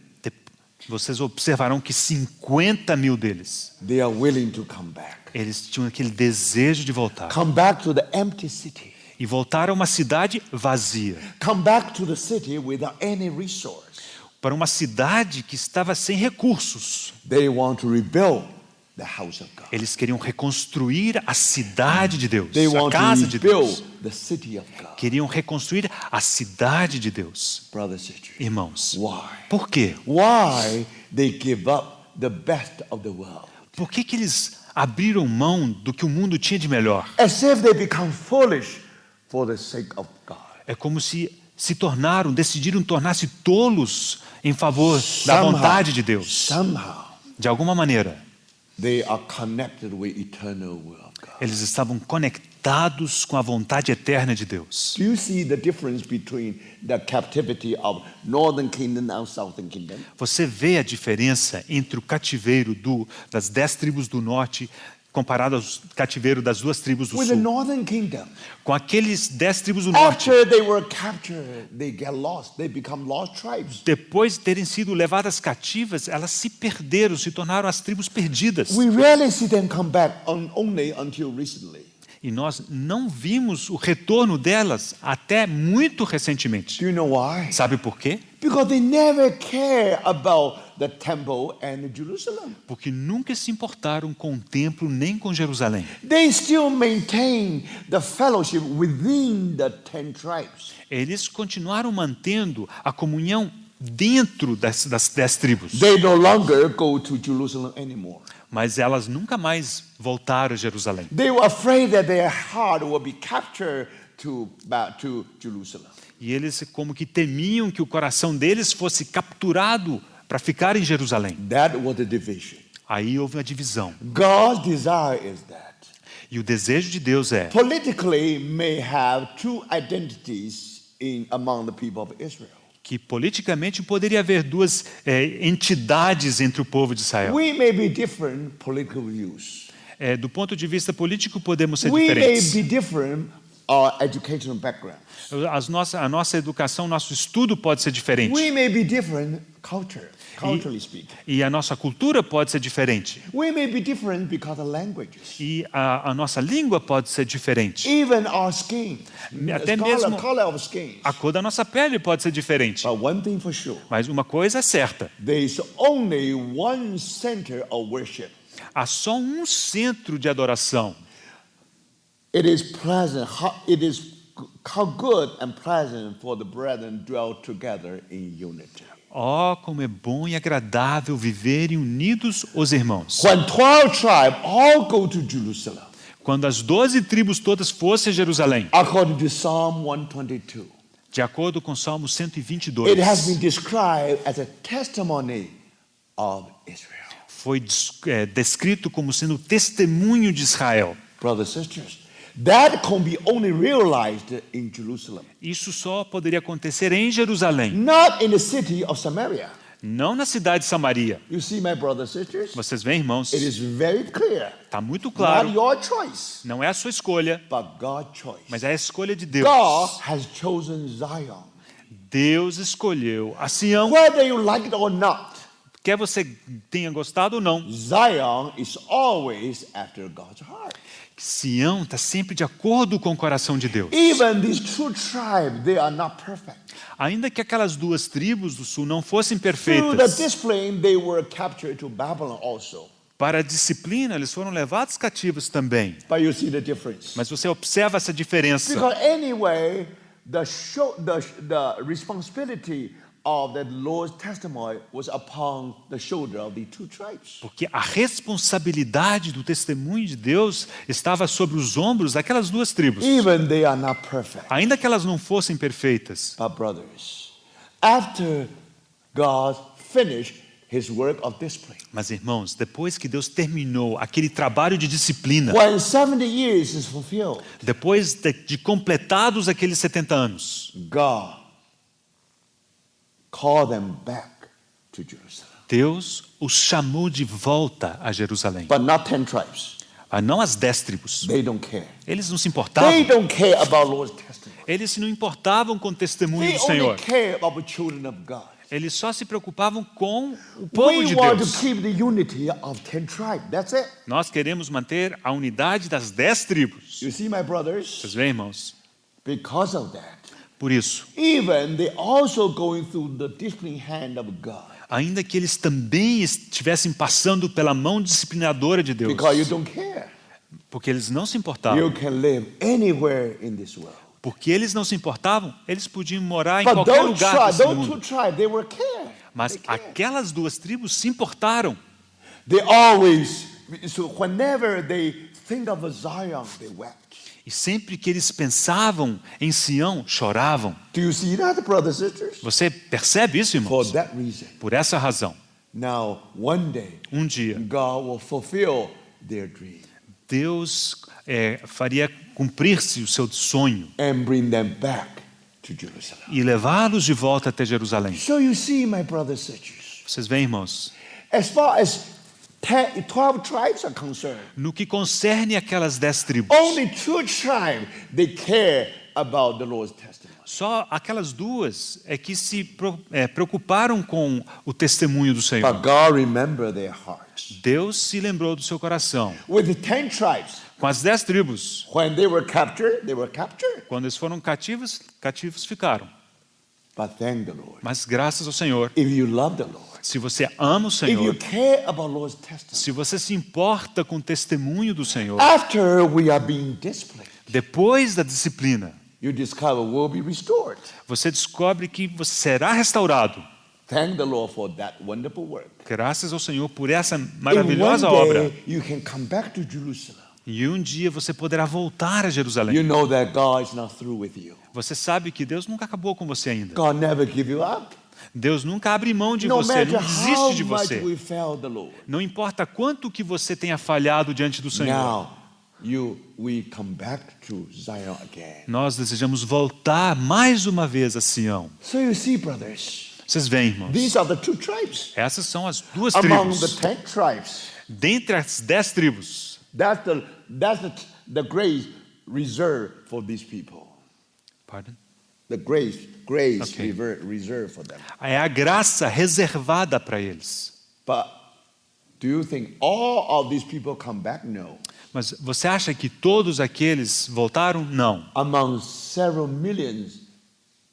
Speaker 2: vocês observarão que 50 mil deles,
Speaker 1: they are willing to come back.
Speaker 2: eles tinham aquele desejo de voltar.
Speaker 1: Come back to the empty city.
Speaker 2: E voltaram a uma cidade vazia.
Speaker 1: Come back to the city without any resource.
Speaker 2: Para uma cidade que estava sem recursos.
Speaker 1: They want to rebuild the house of God.
Speaker 2: Eles queriam reconstruir a cidade de Deus,
Speaker 1: They
Speaker 2: a
Speaker 1: want
Speaker 2: casa
Speaker 1: to
Speaker 2: de Deus.
Speaker 1: rebuild the city of God.
Speaker 2: Queriam reconstruir a cidade de Deus.
Speaker 1: Brothers and sisters,
Speaker 2: Irmãos,
Speaker 1: why?
Speaker 2: por quê?
Speaker 1: Why they give up the best of the world?
Speaker 2: Por que eles abriram mão do que o mundo tinha de melhor?
Speaker 1: As if they become foolish for the sake of God.
Speaker 2: É como se decidiram tornar-se tolos em favor da vontade de Deus.
Speaker 1: Somehow,
Speaker 2: De alguma maneira,
Speaker 1: they are connected with eternal will of God.
Speaker 2: eles estavam conectados com a vontade eterna de Deus.
Speaker 1: Do you see the difference between the captivity of northern kingdom and southern kingdom?
Speaker 2: Você vê a diferença entre o cativeiro das 10 tribos do norte comparado ao cativeiro das 2 tribos do
Speaker 1: With the
Speaker 2: sul?
Speaker 1: northern kingdom,
Speaker 2: Com aqueles 10 tribos do norte,
Speaker 1: after they were captured, they get lost. They become lost tribes.
Speaker 2: depois de terem sido levadas cativas, elas se perderam, se tornaram as tribos perdidas.
Speaker 1: We rarely see them come back only until recently.
Speaker 2: E nós não vimos o retorno delas até muito recentemente.
Speaker 1: Do you know why?
Speaker 2: Sabe por quê?
Speaker 1: Because they never care about the temple and Jerusalem.
Speaker 2: Porque nunca se importaram com o templo nem com Jerusalém.
Speaker 1: They still maintain the fellowship within the 10 tribes.
Speaker 2: Eles continuaram mantendo a comunhão dentro das 10 tribos.
Speaker 1: They no longer go to Jerusalem anymore.
Speaker 2: Mas elas nunca mais voltaram a Jerusalém.
Speaker 1: They were afraid that their heart will be captured back to Jerusalem.
Speaker 2: E eles como que temiam que o coração deles fosse capturado para ficar em Jerusalém.
Speaker 1: That was the division.
Speaker 2: Aí houve uma divisão.
Speaker 1: God's desire is that
Speaker 2: E o desejo de Deus é
Speaker 1: politically may have two identities among the people of Israel.
Speaker 2: que politicamente poderia haver duas entidades entre o povo de Israel.
Speaker 1: We may be different political views.
Speaker 2: Do ponto de vista político, podemos ser
Speaker 1: We may
Speaker 2: diferentes.
Speaker 1: be different our educational background.
Speaker 2: A nossa educação, nosso estudo pode ser diferente.
Speaker 1: We may be different culturally speaking.
Speaker 2: E a nossa cultura pode ser diferente.
Speaker 1: We may be different because of languages.
Speaker 2: E a nossa língua pode ser diferente.
Speaker 1: Even our skin,
Speaker 2: Até mesmo
Speaker 1: color of skin.
Speaker 2: a cor da nossa pele pode ser diferente.
Speaker 1: But one thing for sure,
Speaker 2: Mas uma coisa é certa.
Speaker 1: there is only one center of worship.
Speaker 2: Há só um centro de adoração.
Speaker 1: It is pleasant. How good and pleasant for the brethren dwell together in unity.
Speaker 2: Oh, como é bom e agradável viverem unidos os irmãos.
Speaker 1: When 12 tribes all go to Jerusalem,
Speaker 2: Quando as 12 tribos todas fossem a Jerusalém,
Speaker 1: according to Psalm 122,
Speaker 2: de acordo com Salmo 122,
Speaker 1: it has been described as a testimony of Israel.
Speaker 2: foi descrito como sendo o testemunho de Israel.
Speaker 1: Brothers and sisters, that can be only realized in Jerusalem,
Speaker 2: Isso só poderia acontecer em Jerusalém,
Speaker 1: not in the city of Samaria.
Speaker 2: não na cidade de Samaria.
Speaker 1: You see, my brothers and sisters,
Speaker 2: Vocês veem, irmãos?
Speaker 1: it is very clear.
Speaker 2: Está muito
Speaker 1: Not
Speaker 2: claro.
Speaker 1: your choice,
Speaker 2: Não é a sua escolha,
Speaker 1: but God's choice.
Speaker 2: mas é a escolha de Deus.
Speaker 1: God has chosen Zion.
Speaker 2: Deus escolheu a Sião.
Speaker 1: Whether you like it or not,
Speaker 2: Quer você tenha gostado ou não,
Speaker 1: Zion is always after God's heart.
Speaker 2: Sião está sempre de acordo com o coração de Deus.
Speaker 1: Even these two tribes, they are not perfect.
Speaker 2: Ainda que aquelas duas tribos do sul não fossem
Speaker 1: Through the
Speaker 2: perfeitas,
Speaker 1: discipline, they were captured to Babylon also.
Speaker 2: para a disciplina eles foram levados cativos também.
Speaker 1: But you see the difference.
Speaker 2: Mas você observa essa diferença.
Speaker 1: Because anyway, the responsibility of that Lord's testimony was upon the shoulder of the two tribes.
Speaker 2: Porque a responsabilidade do testemunho de Deus estava sobre os ombros daquelas duas tribos.
Speaker 1: Even they are not perfect.
Speaker 2: Ainda que elas não fossem perfeitas.
Speaker 1: But brothers, after God finished his work of discipline,
Speaker 2: Mas irmãos, depois que Deus terminou aquele trabalho de disciplina,
Speaker 1: when 70 years is fulfilled,
Speaker 2: depois de completados aqueles 70 anos,
Speaker 1: God called them back to Jerusalem.
Speaker 2: Deus os chamou de volta a Jerusalém.
Speaker 1: But not 10 tribes.
Speaker 2: Não as 10 tribos.
Speaker 1: They don't care.
Speaker 2: Eles não se
Speaker 1: They
Speaker 2: importavam.
Speaker 1: don't care about Lord's testimony.
Speaker 2: Eles se não importavam com o testemunho
Speaker 1: They
Speaker 2: do
Speaker 1: only
Speaker 2: Senhor.
Speaker 1: care about the children of God.
Speaker 2: Eles só se preocupavam com o povo
Speaker 1: We
Speaker 2: de
Speaker 1: want to
Speaker 2: Deus.
Speaker 1: keep the unity of 10 tribes. That's it.
Speaker 2: Nós queremos manter a unidade das 10 tribos.
Speaker 1: You see, my brothers,
Speaker 2: Vocês veem, irmãos?
Speaker 1: because of that,
Speaker 2: Por isso,
Speaker 1: even they also going through the disciplining hand of God.
Speaker 2: ainda que eles também estivessem passando pela mão disciplinadora de Deus,
Speaker 1: Because you don't care.
Speaker 2: porque eles não se
Speaker 1: You
Speaker 2: importavam.
Speaker 1: can live anywhere in this world.
Speaker 2: Porque eles não se importavam, eles podiam morar em
Speaker 1: But
Speaker 2: qualquer
Speaker 1: those
Speaker 2: lugar desse
Speaker 1: two
Speaker 2: mundo.
Speaker 1: tribes, they were care.
Speaker 2: Mas
Speaker 1: They care.
Speaker 2: aquelas duas tribos se importaram.
Speaker 1: They always, so whenever they think of Zion, they wept.
Speaker 2: E sempre que eles pensavam em Sião, choravam.
Speaker 1: Do you see that, brothers and sisters?
Speaker 2: Você percebe isso,
Speaker 1: For
Speaker 2: irmãos?
Speaker 1: that reason,
Speaker 2: Por essa razão,
Speaker 1: now one day,
Speaker 2: um dia,
Speaker 1: God will fulfill their dream
Speaker 2: Deus faria cumprir-se o seu sonho
Speaker 1: and bring them back to Jerusalem.
Speaker 2: e levá-los de volta até Jerusalém.
Speaker 1: So you see, my brothers and sisters,
Speaker 2: Vocês veem, irmãos?
Speaker 1: as far as 12 tribes are concerned,
Speaker 2: No que concerne aquelas 10 tribos,
Speaker 1: only 2 tribes, they care about the Lord's testimony.
Speaker 2: só aquelas duas é que se preocuparam com o testemunho do Senhor.
Speaker 1: But God remembered their hearts.
Speaker 2: Deus se lembrou do seu coração.
Speaker 1: With the 10 tribes,
Speaker 2: Com as 10 tribos,
Speaker 1: when they were captured, they were captured.
Speaker 2: quando eles foram cativos ficaram.
Speaker 1: But thank the Lord.
Speaker 2: Mas graças ao Senhor,
Speaker 1: If you love the Lord,
Speaker 2: se você ama o
Speaker 1: if you
Speaker 2: Senhor,
Speaker 1: care about Lord's testimony,
Speaker 2: se você se importa com o testemunho do Senhor,
Speaker 1: after we are being disciplined,
Speaker 2: depois da disciplina,
Speaker 1: you discover we'll be restored.
Speaker 2: você descobre que você será restaurado.
Speaker 1: Thank the Lord for that wonderful work.
Speaker 2: Graças ao Senhor por essa
Speaker 1: In
Speaker 2: maravilhosa
Speaker 1: one
Speaker 2: obra.
Speaker 1: day, you can come back to Jerusalem.
Speaker 2: E um dia você poderá voltar a Jerusalém.
Speaker 1: You know that God is not through with you.
Speaker 2: Você sabe que Deus nunca acabou com você ainda.
Speaker 1: God never give you up.
Speaker 2: Deus nunca abre mão de
Speaker 1: No
Speaker 2: você,
Speaker 1: matter
Speaker 2: não
Speaker 1: how
Speaker 2: desiste de
Speaker 1: much
Speaker 2: você.
Speaker 1: we fail the Lord.
Speaker 2: Não importa quanto que você tenha falhado diante do Senhor.
Speaker 1: Now, we come back to Zion again.
Speaker 2: Nós desejamos voltar mais uma vez a Sião.
Speaker 1: So you see, brothers,
Speaker 2: Vocês veem, irmãos?
Speaker 1: these are the two tribes.
Speaker 2: Essas são as duas
Speaker 1: Among the
Speaker 2: tribos.
Speaker 1: 10 tribes,
Speaker 2: Dentre as 10 tribos.
Speaker 1: that's the grace reserved for these people.
Speaker 2: Pardon?
Speaker 1: The grace
Speaker 2: Okay.
Speaker 1: reserved for them.
Speaker 2: É a graça reservada para eles.
Speaker 1: But do you think all of these people come back? No.
Speaker 2: Mas você acha que todos aqueles voltaram? Não.
Speaker 1: Among several millions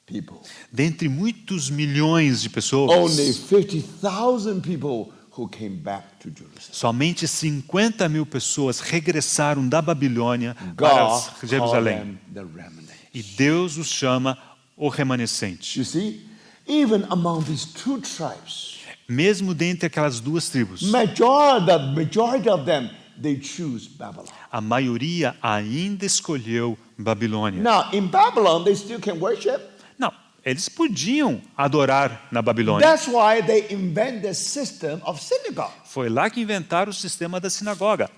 Speaker 1: people,
Speaker 2: Dentre muitos milhões de pessoas,
Speaker 1: only 50,000 people who came back to Jerusalem.
Speaker 2: somente 50 mil pessoas regressaram da Babilônia
Speaker 1: God
Speaker 2: para
Speaker 1: called
Speaker 2: Jerusalém.
Speaker 1: them the remnant.
Speaker 2: E Deus os chama o remanescente.
Speaker 1: You see, even among these two tribes,
Speaker 2: Mesmo dentre aquelas duas tribos,
Speaker 1: the majority of them, they choose Babylon.
Speaker 2: a maioria ainda escolheu Babilônia.
Speaker 1: Now, in Babylon, they still can worship.
Speaker 2: Não, eles podiam adorar na Babilônia.
Speaker 1: That's why they invent the system of synagogue.
Speaker 2: Foi lá que inventaram o sistema da sinagoga.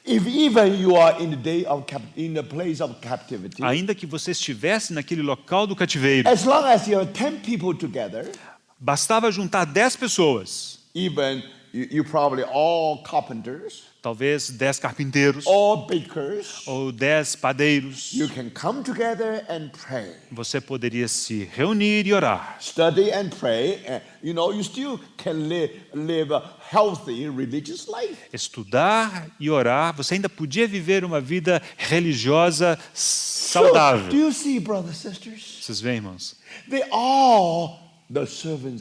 Speaker 1: If even you are in the place of captivity,
Speaker 2: Ainda que você estivesse naquele local do cativeiro,
Speaker 1: as long as you have 10 people together,
Speaker 2: bastava juntar 10 pessoas,
Speaker 1: even you probably all carpenters,
Speaker 2: talvez 10 carpinteiros
Speaker 1: all bakers,
Speaker 2: ou 10 padeiros.
Speaker 1: you can come together and pray.
Speaker 2: Você poderia se reunir e orar.
Speaker 1: Study and pray, and you still can live a healthy religious life.
Speaker 2: Estudar e orar, você ainda podia viver uma vida religiosa
Speaker 1: So, do
Speaker 2: saudável.
Speaker 1: you see, brothers and sisters?
Speaker 2: Vocês veem, irmãos?
Speaker 1: They all the descendants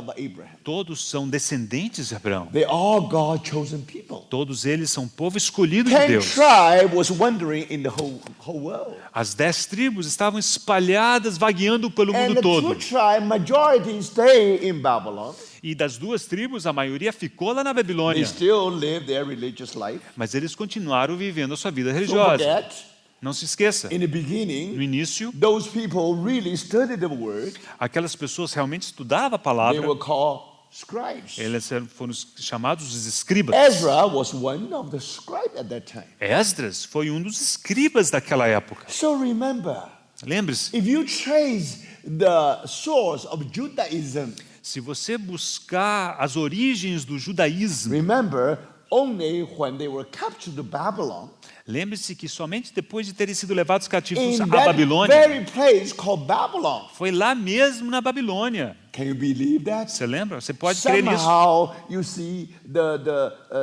Speaker 1: of Abraham.
Speaker 2: Todos são descendentes de Abraão.
Speaker 1: They all God chosen people.
Speaker 2: Todos eles são povo escolhido de
Speaker 1: 10
Speaker 2: Deus.
Speaker 1: tribes was wandering in the whole world.
Speaker 2: As 10 tribos estavam espalhadas, vagueando pelo
Speaker 1: And
Speaker 2: mundo
Speaker 1: the
Speaker 2: todo.
Speaker 1: 2 tribes, majority stay in Babylon.
Speaker 2: E das duas tribos, a maioria ficou lá na
Speaker 1: They
Speaker 2: Babilônia.
Speaker 1: still live their religious life.
Speaker 2: Mas eles continuaram vivendo a sua vida
Speaker 1: Don't
Speaker 2: religiosa.
Speaker 1: forget,
Speaker 2: Não se esqueça,
Speaker 1: in the
Speaker 2: no
Speaker 1: beginning,
Speaker 2: início,
Speaker 1: those people really studied the word.
Speaker 2: aquelas pessoas realmente estudavam a
Speaker 1: They
Speaker 2: palavra.
Speaker 1: were called scribes.
Speaker 2: Eles foram chamados os escribas.
Speaker 1: Ezra was one of the scribes at that time.
Speaker 2: Esdras foi um dos escribas daquela época.
Speaker 1: So remember,
Speaker 2: Lembre-se,
Speaker 1: if you trace the source of Judaism,
Speaker 2: se você buscar as origens do judaísmo,
Speaker 1: remember, only when they were captured to Babylon,
Speaker 2: lembre-se que somente depois de terem sido levados cativos
Speaker 1: in
Speaker 2: à
Speaker 1: that
Speaker 2: Babilônia,
Speaker 1: very place called Babylon.
Speaker 2: foi lá mesmo na Babilônia.
Speaker 1: Can you believe that?
Speaker 2: Você lembra? Você pode crer nisso.
Speaker 1: Somehow you see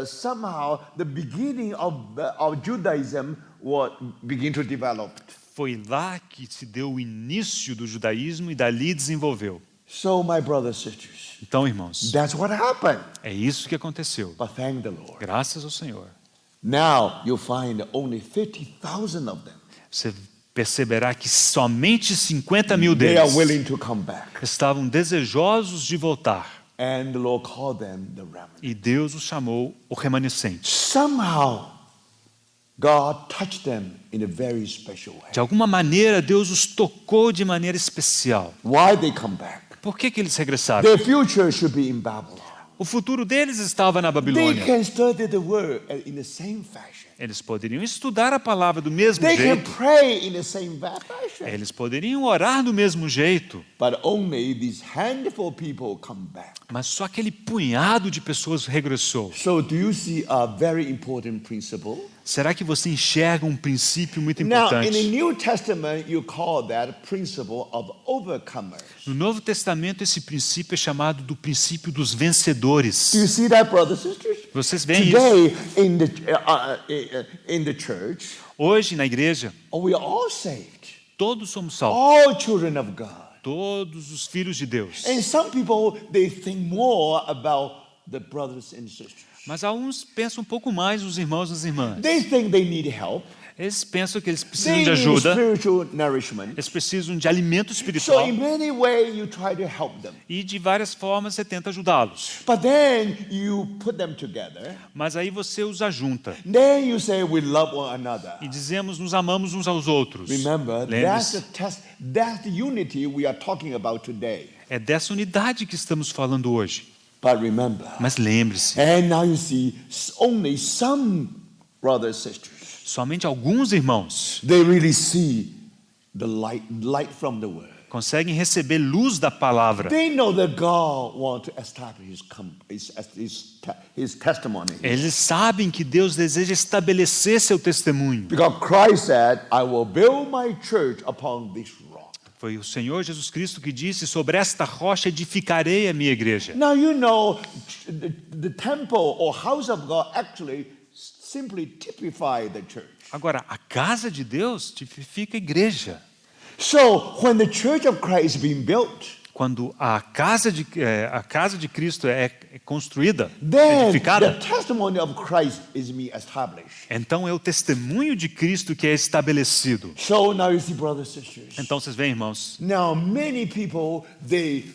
Speaker 1: somehow the beginning of Judaism begin to develop.
Speaker 2: Foi lá que se deu o início do judaísmo e dali desenvolveu.
Speaker 1: So my brothers and sisters,
Speaker 2: Então, irmãos,
Speaker 1: that's what happened.
Speaker 2: é isso que aconteceu.
Speaker 1: But thank the Lord.
Speaker 2: Graças ao Senhor.
Speaker 1: Now you find only 50,000 of them.
Speaker 2: Você perceberá que somente 50 mil
Speaker 1: They are
Speaker 2: deles
Speaker 1: willing to come back.
Speaker 2: estavam desejosos de voltar.
Speaker 1: And the Lord called them the remnant.
Speaker 2: E Deus os chamou o remanescente.
Speaker 1: Somehow, God touched them in a very special way.
Speaker 2: De alguma maneira, Deus os tocou de maneira especial.
Speaker 1: Why they come back?
Speaker 2: Por que eles regressaram?
Speaker 1: Their future should be in Babylon.
Speaker 2: O futuro deles estava na
Speaker 1: They
Speaker 2: Babilônia.
Speaker 1: can study the word in the same fashion.
Speaker 2: Eles poderiam estudar a palavra do mesmo
Speaker 1: They can
Speaker 2: jeito.
Speaker 1: pray in the same fashion.
Speaker 2: Eles poderiam orar do mesmo jeito.
Speaker 1: But only these handful of people come back.
Speaker 2: Mas só aquele punhado de pessoas regressou.
Speaker 1: So do you see a very important principle?
Speaker 2: Será que você enxerga um princípio muito
Speaker 1: Now, in the
Speaker 2: importante?
Speaker 1: New Testament, you call that principle of overcomers.
Speaker 2: No Novo Testamento, esse princípio é chamado do princípio dos vencedores.
Speaker 1: Do you see that, brothers and sisters?
Speaker 2: Vocês veem isso?
Speaker 1: Today, in the church,
Speaker 2: Hoje, na igreja,
Speaker 1: we are all saved.
Speaker 2: todos somos salvos.
Speaker 1: All children of God.
Speaker 2: Todos os filhos de Deus.
Speaker 1: And some people, they think more about the brothers and sisters.
Speaker 2: Mas alguns pensam um pouco mais nos irmãos e nas irmãs.
Speaker 1: They think they need help.
Speaker 2: Eles pensam que eles precisam
Speaker 1: They
Speaker 2: de
Speaker 1: need
Speaker 2: ajuda.
Speaker 1: spiritual nourishment.
Speaker 2: Eles precisam de alimento
Speaker 1: So
Speaker 2: espiritual.
Speaker 1: in many ways, you try to help them.
Speaker 2: E de várias formas você tenta ajudá-los.
Speaker 1: But then you put them together.
Speaker 2: Mas aí você os ajunta.
Speaker 1: Then you say we love one another.
Speaker 2: E dizemos, nos amamos uns aos outros.
Speaker 1: Remember,
Speaker 2: Lembre-se,
Speaker 1: that's the unity we are talking about today.
Speaker 2: É dessa unidade que estamos falando hoje.
Speaker 1: But remember,
Speaker 2: Mas lembre-se,
Speaker 1: and now you see, only some brothers and sisters,
Speaker 2: somente alguns irmãos
Speaker 1: they really see the light from the word.
Speaker 2: conseguem receber luz da palavra.
Speaker 1: They know that God wants to establish his testimony.
Speaker 2: Eles sabem que Deus deseja estabelecer seu testemunho.
Speaker 1: Because Christ said, I will build my church upon this rock.
Speaker 2: Foi o Senhor Jesus Cristo que disse: sobre esta rocha edificarei a minha igreja.
Speaker 1: Now you know the temple or house of God actually simply typify the church.
Speaker 2: Agora, a casa de Deus tipifica a igreja.
Speaker 1: So when the church of Christ is being built,
Speaker 2: Quando a casa de Cristo é construída,
Speaker 1: then
Speaker 2: edificada,
Speaker 1: the testimony of Christ is being established.
Speaker 2: então é o testemunho de Cristo que é estabelecido.
Speaker 1: So now you see, brothers and sisters.
Speaker 2: Então vocês veem, irmãos,
Speaker 1: Now many people they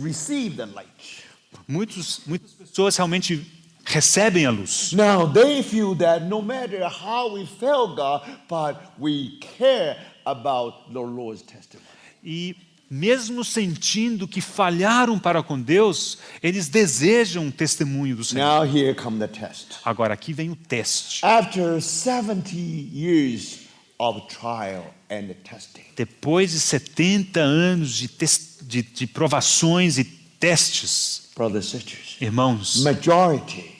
Speaker 1: receive the light.
Speaker 2: muitas pessoas realmente recebem a luz.
Speaker 1: Now they feel that no matter how we fail God, but we care about the Lord's testimony.
Speaker 2: E mesmo sentindo que falharam para com Deus, eles desejam um testemunho do Senhor.
Speaker 1: Now here come the test.
Speaker 2: Agora aqui vem o teste.
Speaker 1: After 70 years of trial and testing,
Speaker 2: Depois de 70 anos de provações e testes,
Speaker 1: brothers and sisters,
Speaker 2: irmãos,
Speaker 1: majority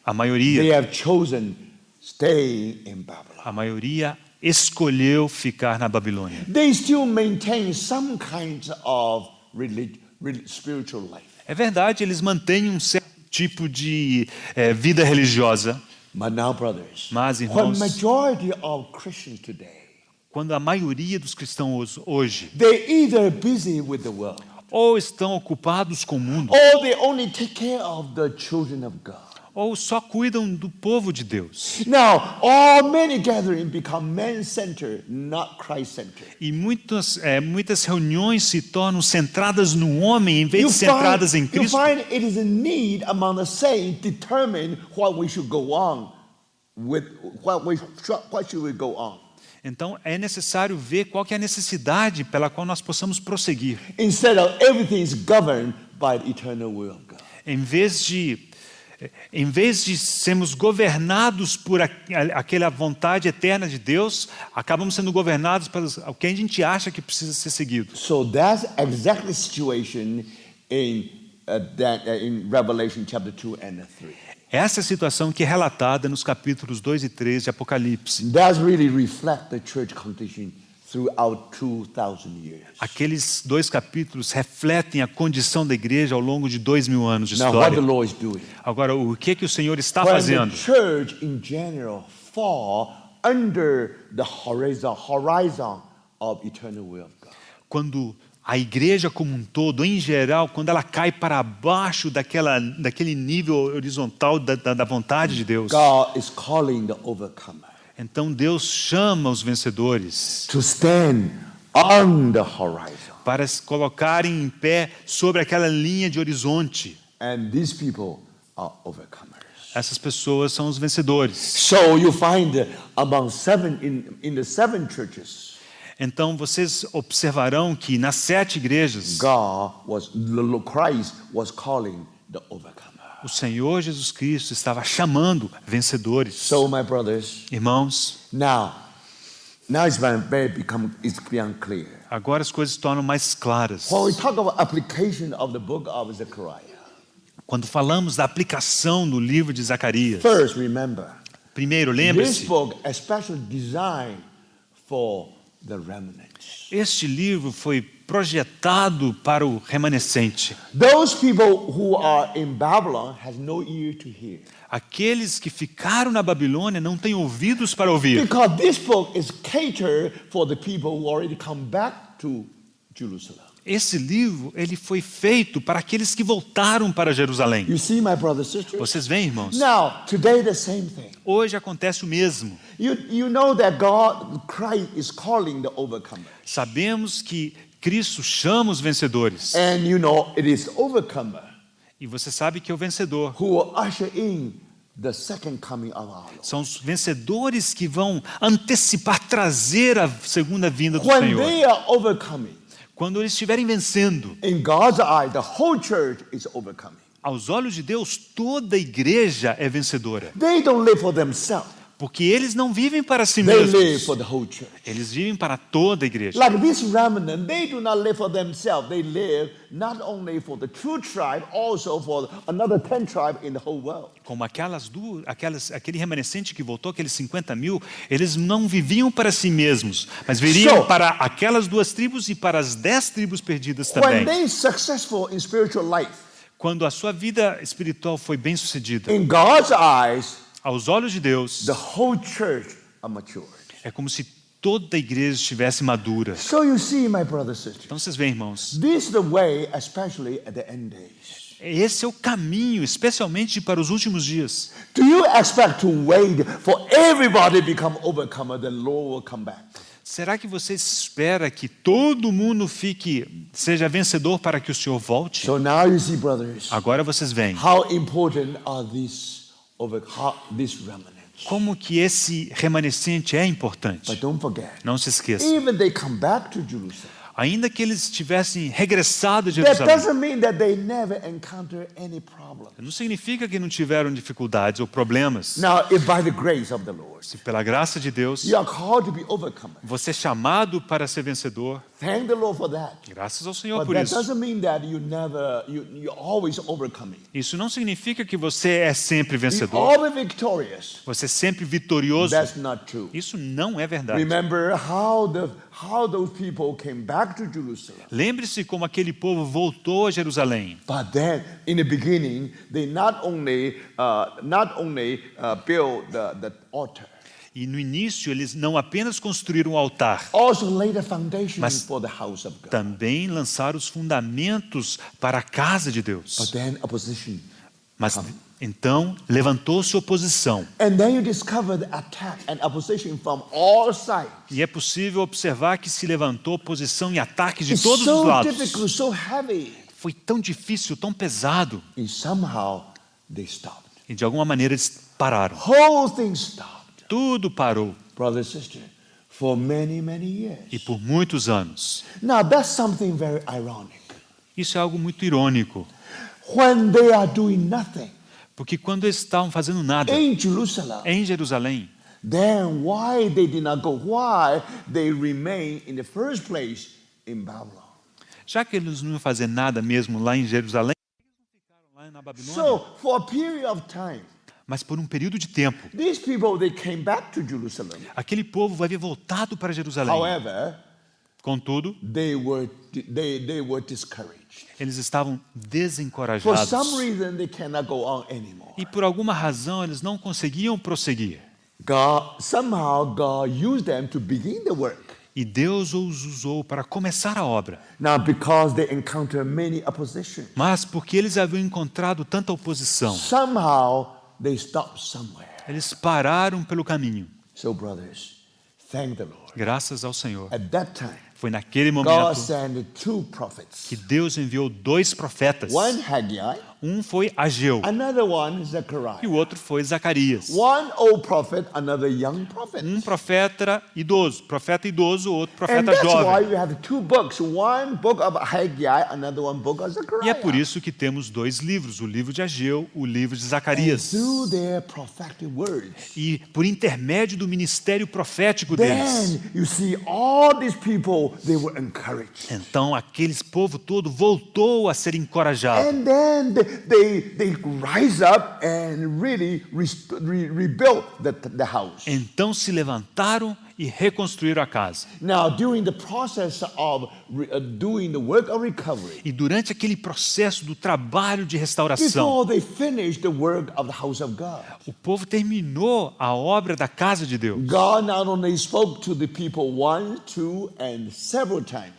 Speaker 2: a
Speaker 1: they
Speaker 2: maioria
Speaker 1: have chosen staying in Babylon.
Speaker 2: Escolheu ficar na Babilônia.
Speaker 1: They still maintain some kinds of spiritual life.
Speaker 2: É verdade, eles mantêm um certo tipo de vida religiosa,
Speaker 1: But now, brothers,
Speaker 2: mas,
Speaker 1: when
Speaker 2: irmãos,
Speaker 1: majority of Christians today,
Speaker 2: quando a maioria dos cristãos hoje
Speaker 1: they either busy with the world,
Speaker 2: ou estão ocupados com o mundo,
Speaker 1: or they only take care of the children of God.
Speaker 2: ou só cuidam do povo de Deus.
Speaker 1: Now, all many gatherings become man-centered, not Christ-centered.
Speaker 2: E muitas reuniões se tornam centradas no homem em vez de centradas em
Speaker 1: You
Speaker 2: Cristo.
Speaker 1: find it is a need among the saints to determine what we should go on with, what should we go on.
Speaker 2: Então é necessário ver qual que é a necessidade pela qual nós possamos prosseguir.
Speaker 1: Instead of everything is governed by the eternal will of God.
Speaker 2: Em vez de sermos governados por aquela vontade eterna de Deus, acabamos sendo governados pelo que a gente acha que precisa ser seguido.
Speaker 1: So that's exactly the situation in Revelation chapter 2 and 3.
Speaker 2: Essa é a situação que é relatada nos capítulos 2 e 3 de Apocalipse.
Speaker 1: That really reflect the church condition throughout 2,000 years.
Speaker 2: Aqueles dois capítulos refletem a condição da igreja ao longo de 2000 anos de
Speaker 1: Now, what the
Speaker 2: história.
Speaker 1: Lord is doing?
Speaker 2: Agora, o que o Senhor está
Speaker 1: When
Speaker 2: fazendo?
Speaker 1: the church in general fall under the horizon of eternal will of God.
Speaker 2: Quando a igreja como um todo, em geral, quando ela cai para baixo daquele nível horizontal da vontade de Deus,
Speaker 1: God is calling the overcomer
Speaker 2: então Deus chama os vencedores
Speaker 1: to stand on the horizon.
Speaker 2: para se colocarem em pé sobre aquela linha de horizonte.
Speaker 1: And these people are overcomers.
Speaker 2: Essas pessoas são os vencedores.
Speaker 1: So you find among in the seven churches,
Speaker 2: Então vocês observarão que nas 7 igrejas,
Speaker 1: Christ was calling the overcomer.
Speaker 2: o Senhor Jesus Cristo estava chamando vencedores.
Speaker 1: So my brothers,
Speaker 2: Irmãos,
Speaker 1: now it's become clear.
Speaker 2: agora as coisas se tornam mais claras.
Speaker 1: When we talk about application of the book of Zechariah,
Speaker 2: Quando falamos da aplicação do livro de Zacarias,
Speaker 1: first remember,
Speaker 2: primeiro,
Speaker 1: this
Speaker 2: lembre-se,
Speaker 1: book especially designed for the remnants.
Speaker 2: este livro foi projetado para o remanescente.
Speaker 1: Those people who are in Babylon has no ear to hear.
Speaker 2: Aqueles que ficaram na Babilônia não têm ouvidos para ouvir.
Speaker 1: Because this book is catered for the people who already come back to Jerusalem.
Speaker 2: Esse livro, ele foi feito para aqueles que voltaram para Jerusalém.
Speaker 1: You see, my brothers and sisters?
Speaker 2: Vocês veem, irmãos?
Speaker 1: Now, today the same thing.
Speaker 2: Hoje acontece o mesmo.
Speaker 1: You know that Christ is calling the overcomer.
Speaker 2: Sabemos que Cristo chama os vencedores.
Speaker 1: And you know it is overcomer
Speaker 2: E você sabe que é o vencedor.
Speaker 1: who will usher in the second coming of our Lord.
Speaker 2: São os vencedores que vão antecipar, trazer a segunda vinda do
Speaker 1: When
Speaker 2: Senhor.
Speaker 1: they are overcoming,
Speaker 2: quando eles estiverem vencendo,
Speaker 1: In God's eye, the whole church is overcoming.
Speaker 2: aos olhos de Deus, toda a igreja é vencedora.
Speaker 1: They don't live for themselves.
Speaker 2: Porque eles não vivem para si
Speaker 1: They live
Speaker 2: mesmos.
Speaker 1: for the whole church.
Speaker 2: Eles vivem para toda a igreja.
Speaker 1: Like this remnant, they do not live for themselves. They live not only for the true tribe, also for another 10 tribes in the whole world.
Speaker 2: Como aquele remanescente que voltou, aqueles 50.000, eles não viviam para si mesmos, mas viriam
Speaker 1: So,
Speaker 2: para aquelas 2 tribos e para as 10 tribos perdidas
Speaker 1: When
Speaker 2: também.
Speaker 1: they successful in spiritual life,
Speaker 2: Quando a sua vida espiritual foi bem sucedida,
Speaker 1: in God's eyes,
Speaker 2: aos olhos de Deus,
Speaker 1: the whole church are matured.
Speaker 2: é como se toda a igreja estivesse madura.
Speaker 1: So you see, my brothers and sisters,
Speaker 2: Então vocês veem, irmãos,
Speaker 1: this is the way, especially at the end days.
Speaker 2: esse é o caminho, especialmente para os últimos dias.
Speaker 1: Do you expect to wait for everybody to become overcomer, the Lord will come back?
Speaker 2: Será que você espera que todo mundo seja vencedor para que o Senhor volte?
Speaker 1: So now you see, brothers,
Speaker 2: Agora vocês veem
Speaker 1: how important are these remnants.
Speaker 2: como que esse remanescente é importante.
Speaker 1: But don't forget,
Speaker 2: Não se esqueça.
Speaker 1: even they come back to Jerusalem,
Speaker 2: Ainda que eles tivessem regressado a
Speaker 1: that
Speaker 2: Jerusalém,
Speaker 1: doesn't mean that they never encounter any problem.
Speaker 2: não significa que não tiveram dificuldades ou problemas.
Speaker 1: Now, if by the grace of the Lord,
Speaker 2: Se pela graça de Deus,
Speaker 1: you are called to be overcomer,
Speaker 2: você é chamado para ser vencedor,
Speaker 1: thank the Lord for that.
Speaker 2: graças ao Senhor
Speaker 1: But
Speaker 2: por
Speaker 1: that
Speaker 2: isso.
Speaker 1: doesn't mean that you're always overcoming.
Speaker 2: Isso não significa que você é sempre
Speaker 1: You're
Speaker 2: vencedor,
Speaker 1: always victorious.
Speaker 2: você é sempre vitorioso.
Speaker 1: That's not true.
Speaker 2: Isso não é verdade.
Speaker 1: Remember how those people came back to Jerusalem.
Speaker 2: Lembre-se como aquele povo voltou a Jerusalém.
Speaker 1: But then, in the beginning, they not only built the altar,
Speaker 2: E no início eles não apenas construíram um altar,
Speaker 1: also laid a foundation
Speaker 2: Mas-
Speaker 1: for the house of God.
Speaker 2: também lançaram os fundamentos para a casa de
Speaker 1: But
Speaker 2: Deus.
Speaker 1: then opposition.
Speaker 2: Mas então levantou-se oposição.
Speaker 1: And then you discover the attack and opposition from all sides.
Speaker 2: E é possível observar que se levantou oposição e ataques de
Speaker 1: It's
Speaker 2: todos os
Speaker 1: so
Speaker 2: lados.
Speaker 1: difficult, so heavy.
Speaker 2: Foi tão difícil, tão pesado.
Speaker 1: And somehow they stopped.
Speaker 2: E de alguma maneira eles pararam.
Speaker 1: Whole thing stopped.
Speaker 2: Tudo parou.
Speaker 1: Brother, sister, for many, many years.
Speaker 2: E por muitos anos.
Speaker 1: Now that's something very ironic.
Speaker 2: Isso é algo muito irônico.
Speaker 1: When they are doing nothing
Speaker 2: Porque quando eles estavam fazendo nada
Speaker 1: in Jerusalem,
Speaker 2: em Jerusalém,
Speaker 1: then why they did not go? Why they remain in the first place in Babylon?
Speaker 2: já que eles não iam fazer nada mesmo lá em Jerusalém, eles não ficaram lá na Babilônia.
Speaker 1: So for a period of time,
Speaker 2: Mas por um período de tempo,
Speaker 1: these people they came back to Jerusalem.
Speaker 2: aquele povo havia voltado para Jerusalém.
Speaker 1: However,
Speaker 2: Contudo,
Speaker 1: they were discouraged.
Speaker 2: eles estavam
Speaker 1: For
Speaker 2: desencorajados.
Speaker 1: some reason, they cannot go on anymore.
Speaker 2: E por alguma razão eles não conseguiam prosseguir.
Speaker 1: Somehow God used them to begin the work.
Speaker 2: E Deus os usou para começar a obra.
Speaker 1: Now, because they encountered many opposition,
Speaker 2: Mas porque eles haviam encontrado tanta oposição,
Speaker 1: somehow they stopped somewhere.
Speaker 2: eles pararam pelo caminho.
Speaker 1: So, brothers, thank the Lord.
Speaker 2: Graças ao Senhor.
Speaker 1: At that time,
Speaker 2: Foi naquele
Speaker 1: God
Speaker 2: momento
Speaker 1: sent 2 prophets.
Speaker 2: que Deus enviou 2 profetas.
Speaker 1: One Haggai,
Speaker 2: Um foi Ageu
Speaker 1: another one
Speaker 2: e
Speaker 1: Zechariah.
Speaker 2: o outro foi Zacarias.
Speaker 1: One old prophet, another young prophet.
Speaker 2: Um profeta idoso, outro
Speaker 1: And
Speaker 2: profeta
Speaker 1: that's why
Speaker 2: jovem.
Speaker 1: you have 2 books. One book of Haggai, another one book of Zechariah.
Speaker 2: E é por isso que temos 2 livros, o livro de Ageu, o livro de
Speaker 1: And
Speaker 2: Zacarias.
Speaker 1: through their prophetic words,
Speaker 2: E por intermédio do ministério profético deles,
Speaker 1: then you see all these people, they were encouraged.
Speaker 2: então aquele povo todo voltou a ser encorajado.
Speaker 1: And then they rise up and really rebuilt the house.
Speaker 2: Então se levantaram e reconstruíram a casa.
Speaker 1: Now, during the process of doing the work of recovery,
Speaker 2: E durante aquele processo do trabalho de restauração,
Speaker 1: before they finished the work of the house of God,
Speaker 2: o povo terminou a obra da casa de Deus.
Speaker 1: God not only spoke to the people 1, 2, and several times,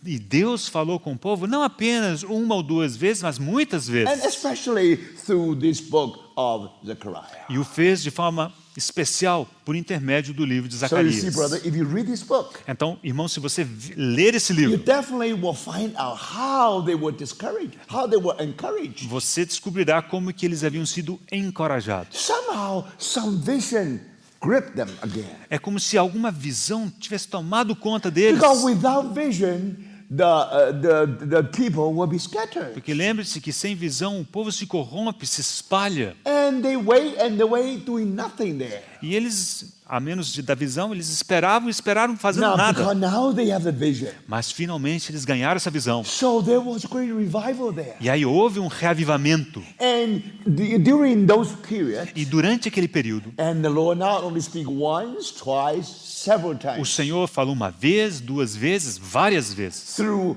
Speaker 2: E Deus falou com o povo não apenas uma ou 2 vezes, mas muitas
Speaker 1: and
Speaker 2: vezes.
Speaker 1: especially through this book of Zechariah.
Speaker 2: E o fez de forma especial por intermédio do livro de
Speaker 1: So you see,
Speaker 2: Zacarias.
Speaker 1: brother, if you read this book,
Speaker 2: Então, irmão, se você ler esse
Speaker 1: you
Speaker 2: livro,
Speaker 1: definitely will find out how they were discouraged, how they were encouraged.
Speaker 2: você descobrirá como que eles haviam sido encorajados.
Speaker 1: Somehow, some vision gripped them again.
Speaker 2: É como se alguma visão tivesse tomado conta deles.
Speaker 1: Because without vision, the people will be scattered.
Speaker 2: Porque lembre-se que sem visão o povo se corrompe, se espalha.
Speaker 1: And they wait, doing nothing there.
Speaker 2: E eles, a menos da visão, eles esperaram fazendo
Speaker 1: Now,
Speaker 2: nada.
Speaker 1: because now they have the vision.
Speaker 2: Mas finalmente eles ganharam essa visão.
Speaker 1: So there was great revival there.
Speaker 2: E aí houve um reavivamento.
Speaker 1: And during those periods,
Speaker 2: E durante aquele período,
Speaker 1: and the Lord not only speak once, twice, several
Speaker 2: o
Speaker 1: times.
Speaker 2: Senhor falou uma vez, duas vezes, várias vezes.
Speaker 1: Through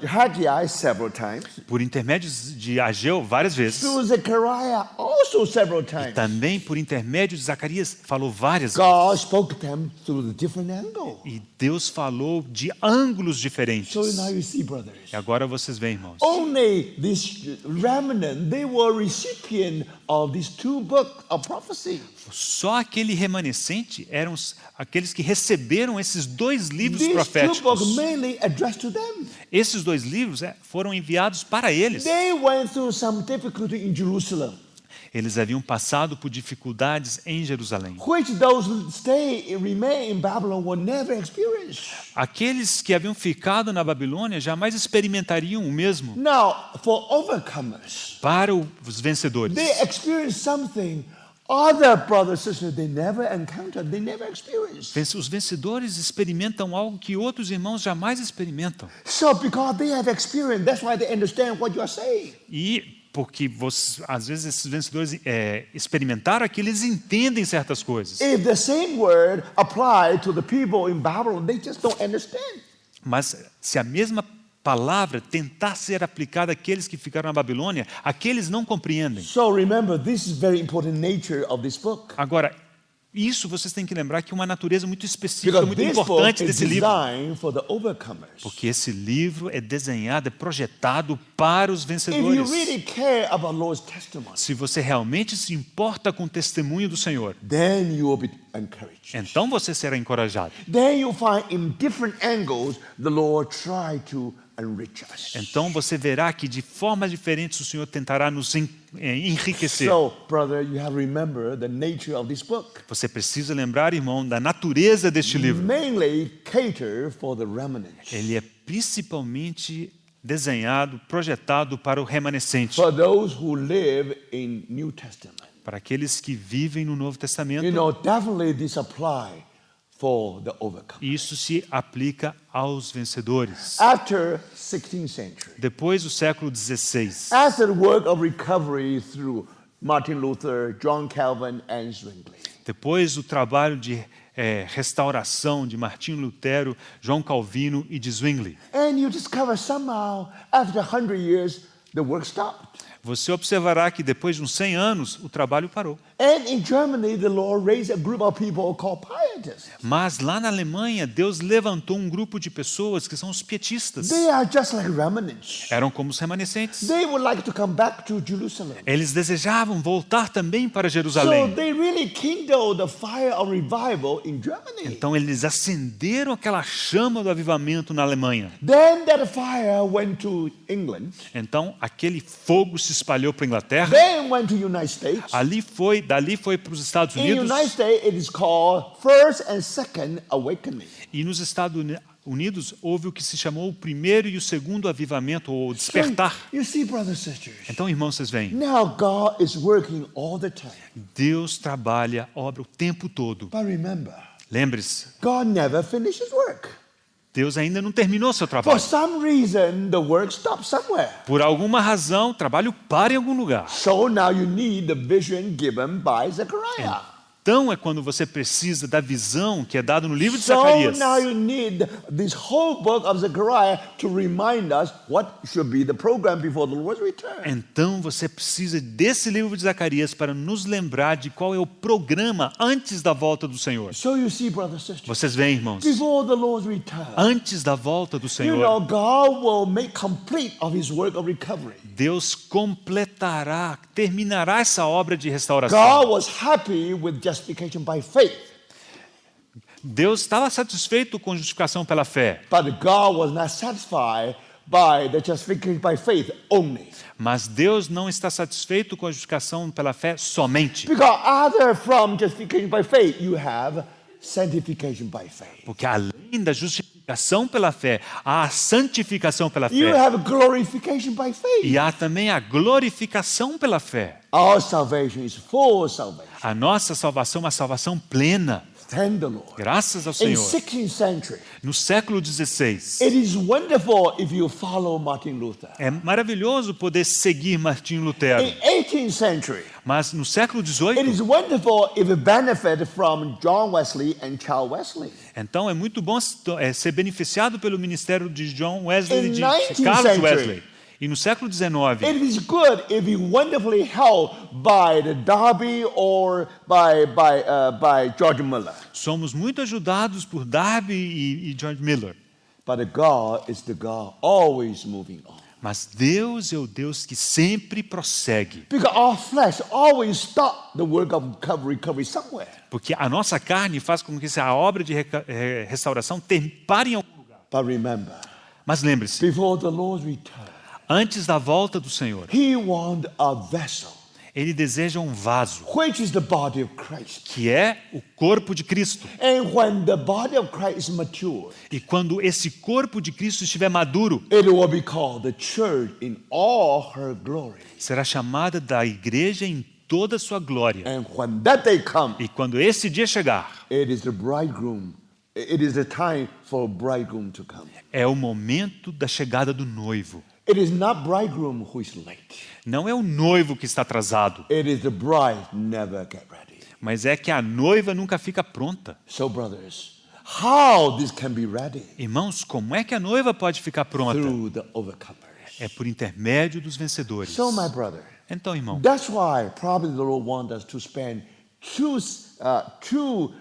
Speaker 1: Haggai several times.
Speaker 2: Por intermédios de Ageu, várias vezes.
Speaker 1: Through Zechariah also several times.
Speaker 2: Também por intermédio de Zacarias, falou várias vezes.
Speaker 1: God spoke to them through the different angle.
Speaker 2: E Deus falou de ângulos diferentes.
Speaker 1: So now you see, brothers.
Speaker 2: E agora vocês veem, irmãos.
Speaker 1: Only this remnant, they were recipient of these two books of prophecy.
Speaker 2: Só aquele remanescente eram aqueles que receberam esses dois livros
Speaker 1: These two books
Speaker 2: proféticos.
Speaker 1: mainly addressed to them.
Speaker 2: Esses dois livros foram enviados para eles.
Speaker 1: They went through some difficulty in Jerusalem,
Speaker 2: Eles haviam passado por dificuldades em Jerusalém.
Speaker 1: which those remain in Babylon will never experience.
Speaker 2: Aqueles que haviam ficado na Babilônia jamais experimentariam o mesmo.
Speaker 1: Now, for overcomers,
Speaker 2: Para os vencedores,
Speaker 1: they experience something other brothers and sisters they never encountered, they never experienced.
Speaker 2: os vencedores experimentam algo que outros irmãos jamais experimentam.
Speaker 1: So because they have experience, that's why they understand what you are saying.
Speaker 2: E porque às vezes esses vencedores experimentaram aquilo, eles entendem certas coisas.
Speaker 1: If the same word applied to the people in Babylon, they just don't understand.
Speaker 2: Mas se a mesma palavra tentar ser aplicada àqueles que ficaram na Babilônia, aqueles não compreendem.
Speaker 1: So remember, this is very important nature of this book.
Speaker 2: Agora, isso vocês têm que lembrar que é uma natureza muito específica,
Speaker 1: Because
Speaker 2: muito
Speaker 1: this book
Speaker 2: importante
Speaker 1: is
Speaker 2: desse livro.
Speaker 1: designed for the overcomers.
Speaker 2: Porque esse livro é desenhado, é projetado para os
Speaker 1: If you
Speaker 2: vencedores.
Speaker 1: really care about Lord's testimony,
Speaker 2: Se você realmente se importa com o testemunho do Senhor,
Speaker 1: then you will be encouraged.
Speaker 2: então você será encorajado.
Speaker 1: Then you find in different angles the Lord try to enrich us.
Speaker 2: Então você verá que de formas diferentes o Senhor tentará nos enriquecer.
Speaker 1: So, brother, you have to remember the nature of this book.
Speaker 2: Você precisa lembrar, irmão, da natureza deste livro.
Speaker 1: Mainly cater for the remnant.
Speaker 2: Ele é principalmente desenhado, projetado para o remanescente,
Speaker 1: For those who live in New Testament.
Speaker 2: para aqueles que vivem no Novo Testamento.
Speaker 1: You know, definitely this apply for the overcomer.
Speaker 2: Isso se aplica aos vencedores.
Speaker 1: After 16th century,
Speaker 2: Depois do século XVI,
Speaker 1: after the work of recovery through Martin Luther, John Calvin, and Zwingli,
Speaker 2: depois do trabalho de restauração de Martinho Lutero, João Calvino e de Zwingli,
Speaker 1: and you discover somehow after 100 years the work stopped.
Speaker 2: você observará que depois de uns 100 anos o trabalho parou.
Speaker 1: And in Germany, the Lord raised a group of people called pietists.
Speaker 2: Mas lá na Alemanha, Deus levantou um grupo de pessoas que são os pietistas.
Speaker 1: They are just like remnants.
Speaker 2: Eram como os remanescentes.
Speaker 1: They would like to come back to Jerusalem.
Speaker 2: Eles desejavam voltar também para
Speaker 1: So
Speaker 2: Jerusalém.
Speaker 1: they really kindled the fire of revival in Germany.
Speaker 2: Então eles acenderam aquela chama do avivamento na Alemanha.
Speaker 1: Then that fire went to England.
Speaker 2: Então aquele fogo se espalhou para a Inglaterra.
Speaker 1: Then went to United States.
Speaker 2: Dali foi para os Estados
Speaker 1: In
Speaker 2: Unidos.
Speaker 1: United States, it is called First and Second Awakening.
Speaker 2: E nos Estados Unidos houve o que se chamou o primeiro e o segundo avivamento, ou
Speaker 1: So
Speaker 2: despertar.
Speaker 1: you see, brothers and sisters,
Speaker 2: Então, irmãos, vocês veem,
Speaker 1: now God is working all the time.
Speaker 2: Deus trabalha, obra o tempo todo.
Speaker 1: But remember,
Speaker 2: Lembre-se,
Speaker 1: God never finishes work.
Speaker 2: Deus ainda não terminou seu
Speaker 1: For
Speaker 2: trabalho.
Speaker 1: some reason, the work stops somewhere.
Speaker 2: Por alguma razão, o trabalho para em algum lugar.
Speaker 1: So now you need the vision given by Zechariah.
Speaker 2: Então é quando você precisa da visão que é dada no livro de
Speaker 1: So
Speaker 2: Zacarias.
Speaker 1: now you need this whole book of Zechariah to remind us what should be the program before the Lord's return.
Speaker 2: Então você precisa desse livro de Zacarias para nos lembrar de qual é o programa antes da volta do Senhor.
Speaker 1: So you see, brothers and sisters,
Speaker 2: Vocês veem, irmãos,
Speaker 1: before the Lord's return,
Speaker 2: antes da volta do
Speaker 1: you
Speaker 2: Senhor,
Speaker 1: know, God will make complete of His work of recovery.
Speaker 2: Deus completará, terminará essa obra de
Speaker 1: God
Speaker 2: restauração.
Speaker 1: was happy with justification by faith,
Speaker 2: Deus estava satisfeito com justificação pela fé,
Speaker 1: but God was not satisfied by the justification by faith only.
Speaker 2: mas Deus não está satisfeito com a justificação pela fé somente,
Speaker 1: Because other from justification by faith, you have sanctification by faith.
Speaker 2: porque além da justificação justificação pela fé, há a santificação pela
Speaker 1: You
Speaker 2: fé
Speaker 1: have glorification by faith.
Speaker 2: e há também a glorificação pela fé.
Speaker 1: Our salvation is full salvation.
Speaker 2: A nossa salvação é uma salvação plena.
Speaker 1: Thank the Lord.
Speaker 2: Graças ao
Speaker 1: In
Speaker 2: Senhor.
Speaker 1: 16th century,
Speaker 2: No século XVI,
Speaker 1: it is wonderful if you follow Martin Luther.
Speaker 2: é maravilhoso poder seguir Martinho Lutero.
Speaker 1: In 18th century,
Speaker 2: Mas no século
Speaker 1: it
Speaker 2: XVIII,
Speaker 1: is wonderful if you benefit from John Wesley and Charles Wesley.
Speaker 2: então é muito bom ser beneficiado pelo ministério de John Wesley e de
Speaker 1: 19th
Speaker 2: Carlos
Speaker 1: century.
Speaker 2: Wesley. E no século XIX,
Speaker 1: It is good if you wonderfully helped by the Darby or by George Miller.
Speaker 2: somos muito ajudados por Darby e George Miller.
Speaker 1: But God is the God always moving on.
Speaker 2: Mas Deus é o Deus que sempre prossegue.
Speaker 1: Because our flesh always stop the work of recovery somewhere.
Speaker 2: Porque a nossa carne faz com que a obra de restauração pare em algum lugar.
Speaker 1: But remember,
Speaker 2: Mas lembre-se,
Speaker 1: before the Lord's return,
Speaker 2: antes da volta do Senhor,
Speaker 1: He wants a vessel,
Speaker 2: Ele deseja um vaso,
Speaker 1: which is the body of Christ.
Speaker 2: que é o corpo de Cristo.
Speaker 1: And when the body of Christ is mature,
Speaker 2: E quando esse corpo de Cristo estiver maduro,
Speaker 1: it will be called the church in all her glory.
Speaker 2: será chamada da igreja em toda a sua glória.
Speaker 1: And when that day comes,
Speaker 2: E quando esse dia chegar,
Speaker 1: it is the bridegroom. It is the time for bridegroom to come.
Speaker 2: é o momento da chegada do noivo.
Speaker 1: It is not bridegroom who is late.
Speaker 2: Não é o noivo que está atrasado,
Speaker 1: It is the bride never get ready.
Speaker 2: mas é que a noiva nunca fica pronta.
Speaker 1: So brothers, how this can be ready?
Speaker 2: Irmãos, como é que a noiva pode ficar pronta?
Speaker 1: Through the overcomers.
Speaker 2: É por intermédio dos vencedores.
Speaker 1: So my brother,
Speaker 2: Então, irmão,
Speaker 1: that's why probably the Lord wants us to spend two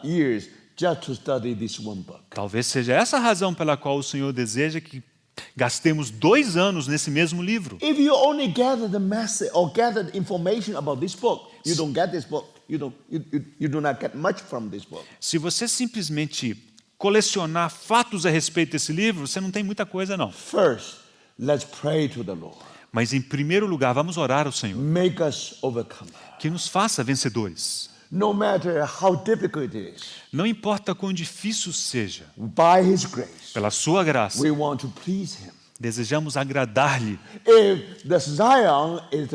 Speaker 1: years just to study this one book.
Speaker 2: talvez seja essa a razão pela qual o Senhor deseja que gastemos 2 anos nesse mesmo livro.
Speaker 1: If you only gather the message or gather the information about this book, you don't get this book. You do not get much from this book.
Speaker 2: Se você simplesmente colecionar fatos a respeito desse livro, você não tem muita coisa, não.
Speaker 1: First, let's pray to the Lord.
Speaker 2: Mas, em primeiro lugar, vamos orar ao Senhor,
Speaker 1: Make us overcomers.
Speaker 2: que nos faça vencedores.
Speaker 1: No matter how difficult it is,
Speaker 2: Não importa quão difícil seja,
Speaker 1: by His grace,
Speaker 2: pela sua graça,
Speaker 1: we want to please Him.
Speaker 2: desejamos agradar-lhe.
Speaker 1: If Zion is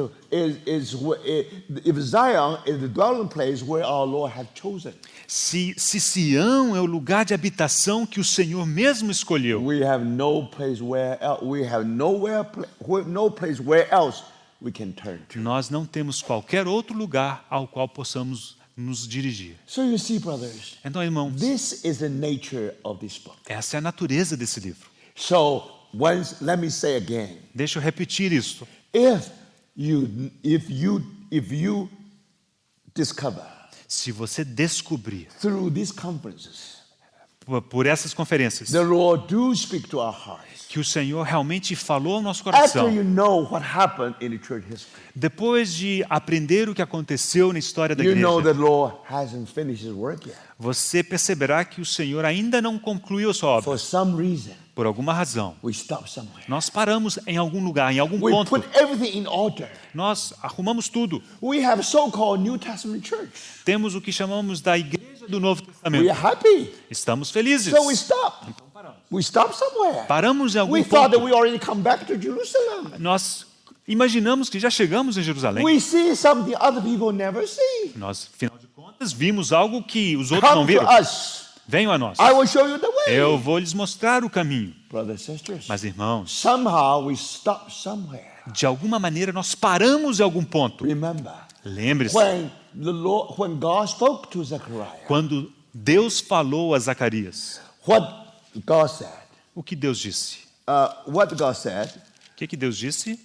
Speaker 1: the dwelling place where our Lord has chosen,
Speaker 2: Se Sião é o lugar de habitação que o Senhor mesmo escolheu,
Speaker 1: we have no place where else we can turn to.
Speaker 2: nós não temos qualquer outro lugar ao qual possamos nos dirigir.
Speaker 1: So you see, brothers,
Speaker 2: Então, irmãos,
Speaker 1: this is the nature of this book.
Speaker 2: essa é a natureza desse livro.
Speaker 1: So let me say again:
Speaker 2: Deixa eu repetir isso.
Speaker 1: if you discover
Speaker 2: Se você descobrir
Speaker 1: through these conferences
Speaker 2: por essas conferências
Speaker 1: the Lord do speak to our hearts,
Speaker 2: que o Senhor realmente falou ao nosso
Speaker 1: after
Speaker 2: coração,
Speaker 1: you know what happened in the church history,
Speaker 2: depois de aprender o que aconteceu na história da
Speaker 1: you know
Speaker 2: igreja,
Speaker 1: the Lord hasn't finished His work yet.
Speaker 2: você perceberá que o Senhor ainda não concluiu a sua obra.
Speaker 1: For some reason,
Speaker 2: Por alguma razão,
Speaker 1: we stop somewhere.
Speaker 2: nós paramos em algum lugar, em algum
Speaker 1: We
Speaker 2: ponto.
Speaker 1: put everything in order.
Speaker 2: Nós arrumamos tudo.
Speaker 1: We have so-called New Testament church.
Speaker 2: Temos o que chamamos da igreja do Novo
Speaker 1: We
Speaker 2: Testamento.
Speaker 1: are happy.
Speaker 2: Estamos felizes.
Speaker 1: So we stop. We stop somewhere.
Speaker 2: Paramos em algum
Speaker 1: We thought that
Speaker 2: ponto.
Speaker 1: we already come back to Jerusalem.
Speaker 2: Nós imaginamos que já chegamos em Jerusalém.
Speaker 1: We see something other people never see.
Speaker 2: Nós, afinal de contas, vimos algo que os outros não
Speaker 1: Come to
Speaker 2: viram.
Speaker 1: us.
Speaker 2: Venham a nós.
Speaker 1: I will show you the way.
Speaker 2: Eu vou lhes mostrar o caminho.
Speaker 1: Brothers and sisters,
Speaker 2: Mas, irmãos,
Speaker 1: somehow we stop somewhere.
Speaker 2: de alguma maneira nós paramos em algum ponto.
Speaker 1: Remember,
Speaker 2: Lembre-se,
Speaker 1: when God spoke to Zechariah,
Speaker 2: quando Deus falou a Zacarias,
Speaker 1: what God said?
Speaker 2: o que Deus disse?
Speaker 1: What God said?
Speaker 2: O que Deus disse?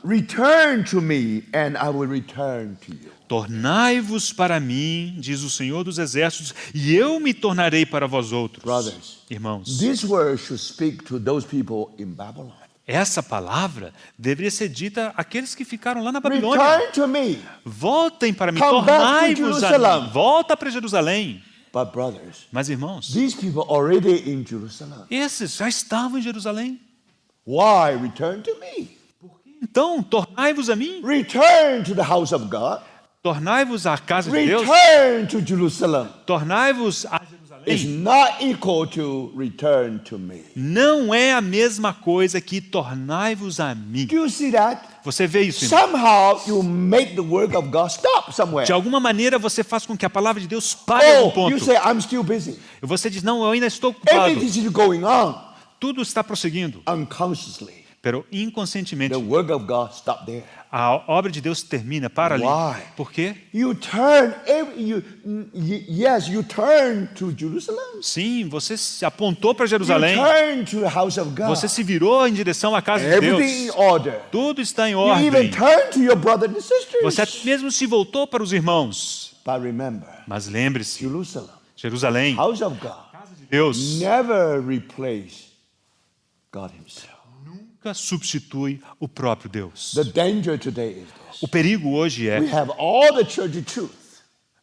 Speaker 1: Return to me, and I will return to you.
Speaker 2: Tornai-vos para mim, diz o Senhor dos Exércitos, e eu me tornarei para vós outros.
Speaker 1: Brothers,
Speaker 2: Irmãos,
Speaker 1: this word should speak to those people in Babylon.
Speaker 2: essa palavra deveria ser dita àqueles que ficaram lá na Babilônia.
Speaker 1: Return to me.
Speaker 2: Voltem para mim,
Speaker 1: Come back to
Speaker 2: tornai-vos a
Speaker 1: Jerusalem.
Speaker 2: mim. Volta para Jerusalém.
Speaker 1: But brothers,
Speaker 2: Mas, irmãos,
Speaker 1: these people already in Jerusalem.
Speaker 2: esses já estavam em Jerusalém.
Speaker 1: Why return to me?
Speaker 2: Então, tornai-vos a mim.
Speaker 1: Return to the house of God.
Speaker 2: Tornai-vos à casa de Deus.
Speaker 1: Return to Jerusalem.
Speaker 2: Tornai-vos a Jerusalém.
Speaker 1: is not equal to return to me.
Speaker 2: não é a mesma coisa que tornai-vos a mim.
Speaker 1: Do you see that?
Speaker 2: Você vê isso, irmão?
Speaker 1: Somehow you make the work of God stop somewhere.
Speaker 2: De alguma maneira você faz com que a palavra de Deus pare em algum
Speaker 1: Oh,
Speaker 2: ponto.
Speaker 1: you say, I'm still busy.
Speaker 2: E você diz, não, eu ainda estou ocupado.
Speaker 1: Everything is going on
Speaker 2: Tudo está prosseguindo.
Speaker 1: unconsciously.
Speaker 2: Pero inconscientemente,
Speaker 1: The work of God stop there.
Speaker 2: a obra de Deus termina, para ali.
Speaker 1: Why?
Speaker 2: Por quê?
Speaker 1: You turn, yes, you turn to Jerusalem.
Speaker 2: Sim, você se apontou para
Speaker 1: You
Speaker 2: Jerusalém.
Speaker 1: turn to the house of God.
Speaker 2: Você se virou em direção à casa de
Speaker 1: Everything in
Speaker 2: Deus.
Speaker 1: order.
Speaker 2: Tudo está em
Speaker 1: You even
Speaker 2: ordem.
Speaker 1: turn to your brothers and sisters.
Speaker 2: Você mesmo se voltou para os irmãos.
Speaker 1: But remember,
Speaker 2: Mas lembre-se,
Speaker 1: Jerusalem,
Speaker 2: Jerusalém,
Speaker 1: house of God,
Speaker 2: Deus
Speaker 1: never replace God himself.
Speaker 2: nunca substitui o próprio Deus.
Speaker 1: The danger today is this.
Speaker 2: O perigo hoje
Speaker 1: We
Speaker 2: é,
Speaker 1: have all the church truth.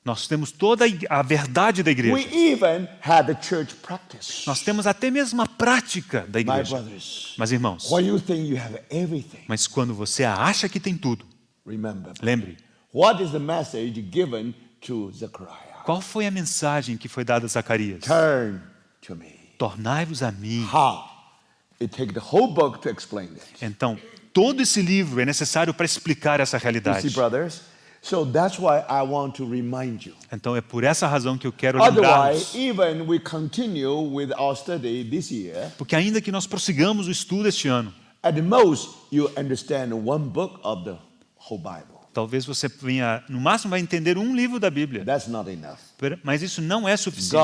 Speaker 2: nós temos toda a verdade da
Speaker 1: We
Speaker 2: igreja.
Speaker 1: even have the church practice.
Speaker 2: Nós temos até mesmo a prática da
Speaker 1: My
Speaker 2: igreja.
Speaker 1: brothers,
Speaker 2: Mas irmãos,
Speaker 1: when you think you have everything,
Speaker 2: mas quando você acha que tem tudo,
Speaker 1: remember,
Speaker 2: lembre,
Speaker 1: what is the message given to Zechariah?
Speaker 2: qual foi a mensagem que foi dada a Zacarias?
Speaker 1: Turn to me.
Speaker 2: Tornai-vos a mim.
Speaker 1: How? It takes the whole book to explain it.
Speaker 2: Então, todo esse livro é necessário para explicar essa
Speaker 1: You see,
Speaker 2: realidade.
Speaker 1: brothers? So that's why I want to remind you.
Speaker 2: Então, é por essa razão que eu quero
Speaker 1: Otherwise,
Speaker 2: lembrá-los.
Speaker 1: even we continue with our study this year,
Speaker 2: Porque ainda que nós prossigamos o estudo este ano,
Speaker 1: at the most, you understand one book of the whole Bible.
Speaker 2: talvez você venha, no máximo, vai entender um livro da Bíblia.
Speaker 1: That's not enough.
Speaker 2: Mas isso não é suficiente.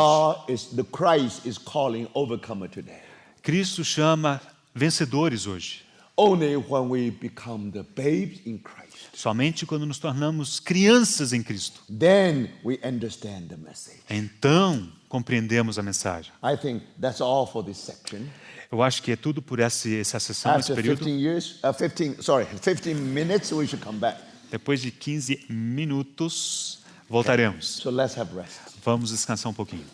Speaker 1: The Christ is calling overcomer today.
Speaker 2: Cristo chama vencedores hoje.
Speaker 1: Only when we become the babes in Christ,
Speaker 2: Somente quando nos tornamos crianças em Cristo.
Speaker 1: then we understand the message.
Speaker 2: Então, compreendemos a mensagem.
Speaker 1: I think that's all for this section.
Speaker 2: Eu acho que é tudo por essa sessão, esse
Speaker 1: After
Speaker 2: período.
Speaker 1: 15 minutes, we should come back.
Speaker 2: Depois de 15 minutos, voltaremos.
Speaker 1: So let's have rest.
Speaker 2: Vamos descansar um pouquinho.